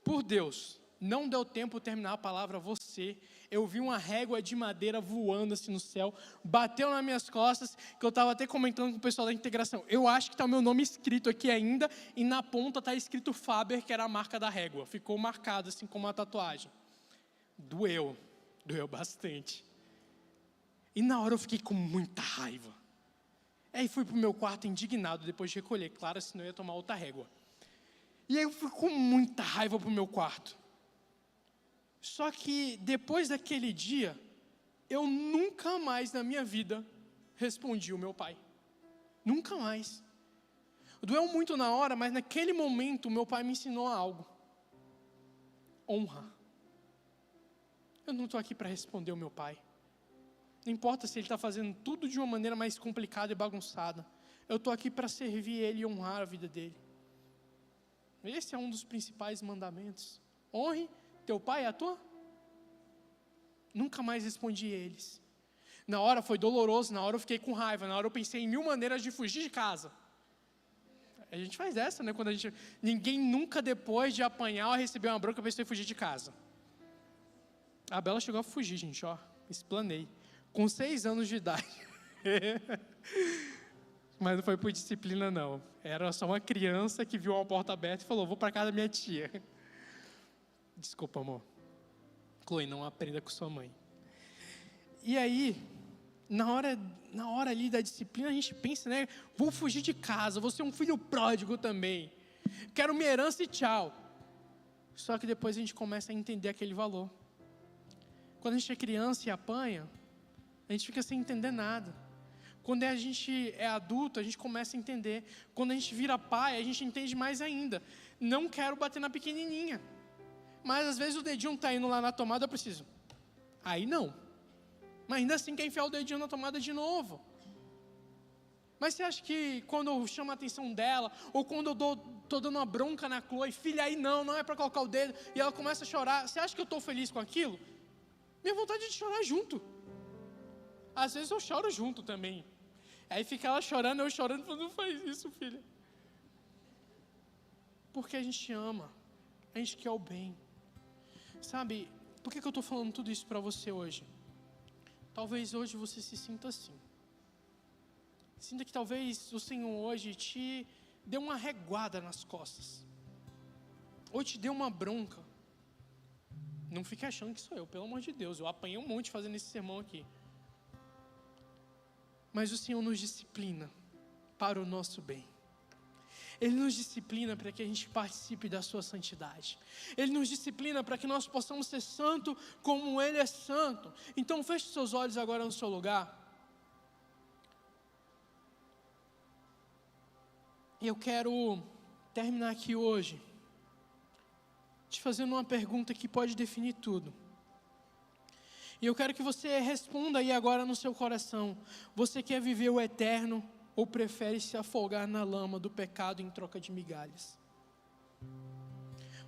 Por Deus, não deu tempo de terminar a palavra você. Eu vi uma régua de madeira voando assim no céu, bateu nas minhas costas, que eu estava até comentando com o pessoal da integração. Eu acho que está o meu nome escrito aqui ainda, e na ponta está escrito Faber, que era a marca da régua. Ficou marcado assim como uma tatuagem. Doeu bastante. E na hora eu fiquei com muita raiva. Aí fui para o meu quarto indignado, depois de recolher. Claro, senão eu ia tomar outra régua. E aí eu fui com muita raiva para o meu quarto. Só que depois daquele dia, eu nunca mais na minha vida respondi o meu pai. Nunca mais. Doeu muito na hora, mas naquele momento meu pai me ensinou algo. Honra. Eu não estou aqui para responder o meu pai. Não importa se ele está fazendo tudo de uma maneira mais complicada e bagunçada. Eu estou aqui para servir ele e honrar a vida dele. Esse é um dos principais mandamentos. Honre teu pai e a tua. Nunca mais respondi eles. Na hora foi doloroso, na hora eu fiquei com raiva, na hora eu pensei em 1000 maneiras de fugir de casa. A gente faz essa, né? Quando ninguém nunca depois de apanhar ou receber uma bronca pensou em fugir de casa. A Bela chegou a fugir, gente, ó. Explanei. Com 6 anos de idade. Mas não foi por disciplina, não. Era só uma criança que viu uma porta aberta e falou, vou para casa da minha tia. Desculpa, amor. Chloe, não aprenda com sua mãe. E aí, na hora ali da disciplina, a gente pensa, né? Vou fugir de casa, vou ser um filho pródigo também. Quero minha herança e tchau. Só que depois a gente começa a entender aquele valor. Quando a gente é criança e apanha, a gente fica sem entender nada. Quando a gente é adulto, a gente começa a entender. Quando a gente vira pai, a gente entende mais ainda. Não quero bater na pequenininha. Mas às vezes o dedinho está indo lá na tomada, eu preciso. Aí não. Mas ainda assim quer enfiar o dedinho na tomada de novo. Mas você acha que quando eu chamo a atenção dela, ou quando eu estou dando uma bronca na Chloe, filha, aí não é para colocar o dedo, e ela começa a chorar, você acha que eu estou feliz com aquilo? Minha vontade é de chorar junto. Às vezes eu choro junto também. Aí fica ela chorando, eu chorando, falando, não faz isso, filha. Porque a gente ama, a gente quer o bem. Sabe, por que eu estou falando tudo isso para você hoje? Talvez hoje você se sinta assim. Sinta que talvez o Senhor hoje te deu uma reguada nas costas. Ou te deu uma bronca. Não fique achando que sou eu, pelo amor de Deus. Eu apanhei um monte fazendo esse sermão aqui. Mas o Senhor nos disciplina para o nosso bem. Ele nos disciplina para que a gente participe da sua santidade. Ele nos disciplina para que nós possamos ser santo como Ele é santo. Então feche seus olhos agora no seu lugar. E eu quero terminar aqui hoje te fazendo uma pergunta que pode definir tudo. E eu quero que você responda aí agora no seu coração. Você quer viver o eterno ou prefere se afogar na lama do pecado em troca de migalhas?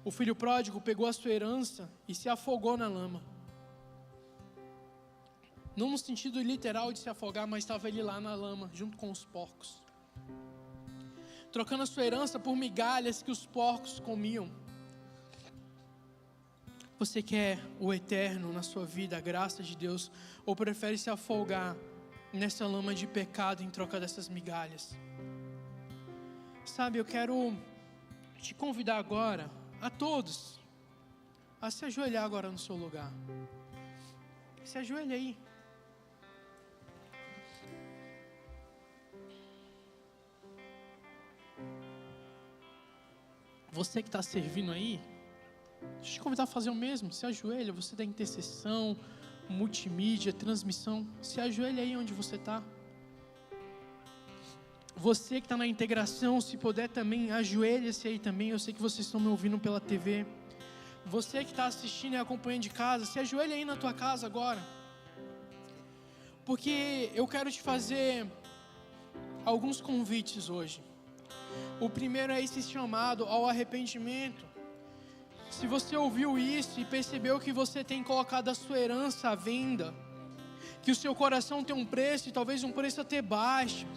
O filho pródigo pegou a sua herança e se afogou na lama. Não no sentido literal de se afogar, mas estava ele lá na lama, junto com os porcos. Trocando a sua herança por migalhas que os porcos comiam. Você quer o eterno na sua vida, a graça de Deus, ou prefere se afogar nessa lama de pecado em troca dessas migalhas? Sabe, eu quero te convidar agora, a todos, a se ajoelhar agora no seu lugar. Se ajoelha aí. Você que está servindo aí, deixa eu te convidar a fazer o mesmo. Se ajoelha, você da intercessão, multimídia, transmissão. Se ajoelha aí onde você está. Você que está na integração, se puder também, ajoelha-se aí também. Eu sei que vocês estão me ouvindo pela TV. Você que está assistindo e acompanhando de casa, se ajoelha aí na tua casa agora. Porque eu quero te fazer alguns convites hoje. O primeiro é esse chamado ao arrependimento. Se você ouviu isso e percebeu que você tem colocado a sua herança à venda, que o seu coração tem um preço e talvez um preço até baixo,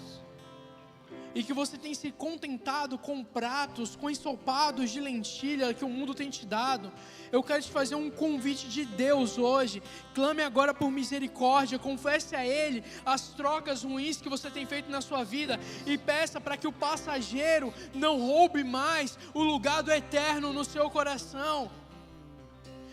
e que você tem se contentado com pratos, com ensopados de lentilha que o mundo tem te dado, eu quero te fazer um convite de Deus hoje. Clame agora por misericórdia, confesse a Ele as trocas ruins que você tem feito na sua vida e peça para que o passageiro não roube mais o lugar do eterno no seu coração.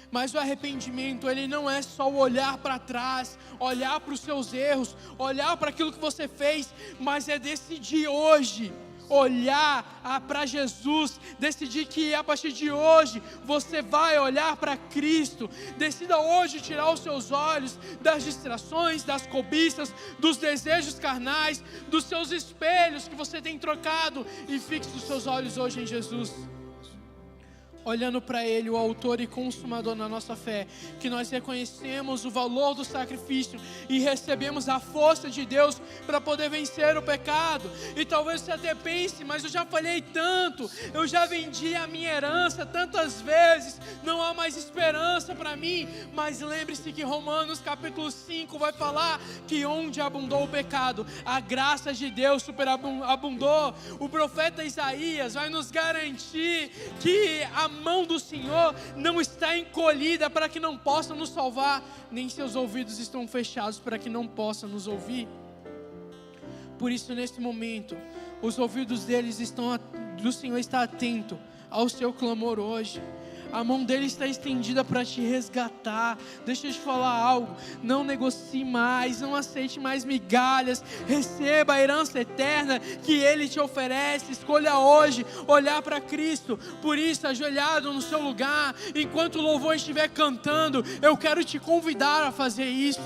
Mas o arrependimento, ele não é só o olhar para trás, olhar para os seus erros, olhar para aquilo que você fez, mas é decidir hoje olhar para Jesus, decidir que a partir de hoje você vai olhar para Cristo. Decida hoje tirar os seus olhos das distrações, das cobiças, dos desejos carnais, dos seus espelhos que você tem trocado, e fixe os seus olhos hoje em Jesus, olhando para Ele, o autor e consumador da nossa fé, que nós reconhecemos o valor do sacrifício e recebemos a força de Deus para poder vencer o pecado. E talvez você até pense, mas eu já falhei tanto, eu já vendi a minha herança tantas vezes, não há mais esperança para mim. Mas lembre-se que Romanos capítulo 5 vai falar que onde abundou o pecado, a graça de Deus superabundou. O profeta Isaías vai nos garantir que a mão do Senhor não está encolhida para que não possa nos salvar, nem seus ouvidos estão fechados para que não possa nos ouvir. Por isso, nesse momento, os ouvidos do Senhor está atento ao seu clamor hoje. A mão dele está estendida para te resgatar. Deixa eu te falar algo: não negocie mais, não aceite mais migalhas, receba a herança eterna que ele te oferece. Escolha hoje olhar para Cristo. Por isso, ajoelhado no seu lugar, enquanto o louvor estiver cantando, eu quero te convidar a fazer isso,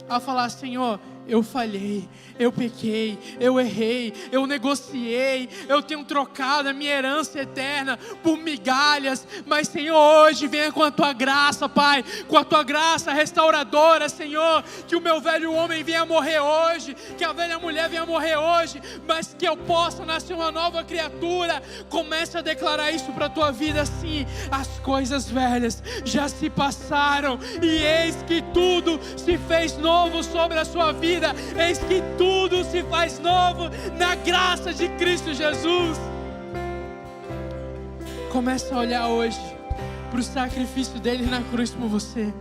a falar: Senhor, eu falhei, eu pequei, eu errei, eu negociei, eu tenho trocado a minha herança eterna por migalhas, mas Senhor, hoje venha com a Tua graça, Pai, com a Tua graça restauradora, Senhor, que o meu velho homem venha morrer hoje, que a velha mulher venha morrer hoje, mas que eu possa nascer uma nova criatura. Comece a declarar isso para a tua vida assim: as coisas velhas já se passaram, e eis que tudo se fez novo sobre a sua vida. Eis que tudo se faz novo na graça de Cristo Jesus. Comece a olhar hoje para o sacrifício dele na cruz por você.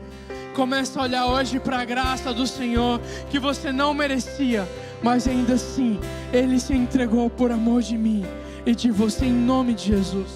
Comece a olhar hoje para a graça do Senhor, que você não merecia, mas ainda assim Ele se entregou por amor de mim e de você, em nome de Jesus.